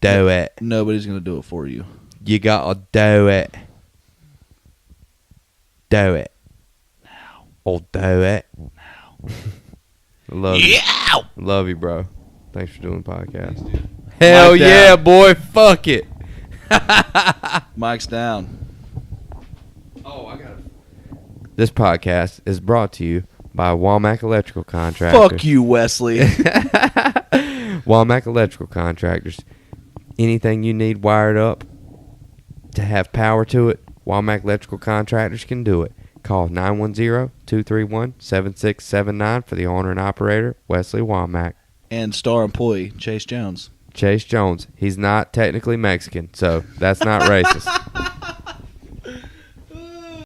Do it. Nobody's going to do it for you. You gotta do it. Do it. Now. Oh, do it. Now. Love you. Yeah! Love you, bro. Thanks for doing the podcast. Hell Mike yeah, down. boy. Fuck it. Mike's down. Oh, I got it. This podcast is brought to you by Walmack Electrical Contractors. Fuck you, Wesley. Walmack Electrical Contractors. Anything you need wired up to have power to it, Walmack Electrical Contractors can do it. Call 910-231-7679 for the owner and operator, Wesley Walmack. And star employee, Chase Jones. Chase Jones. He's not technically Mexican, so that's not racist.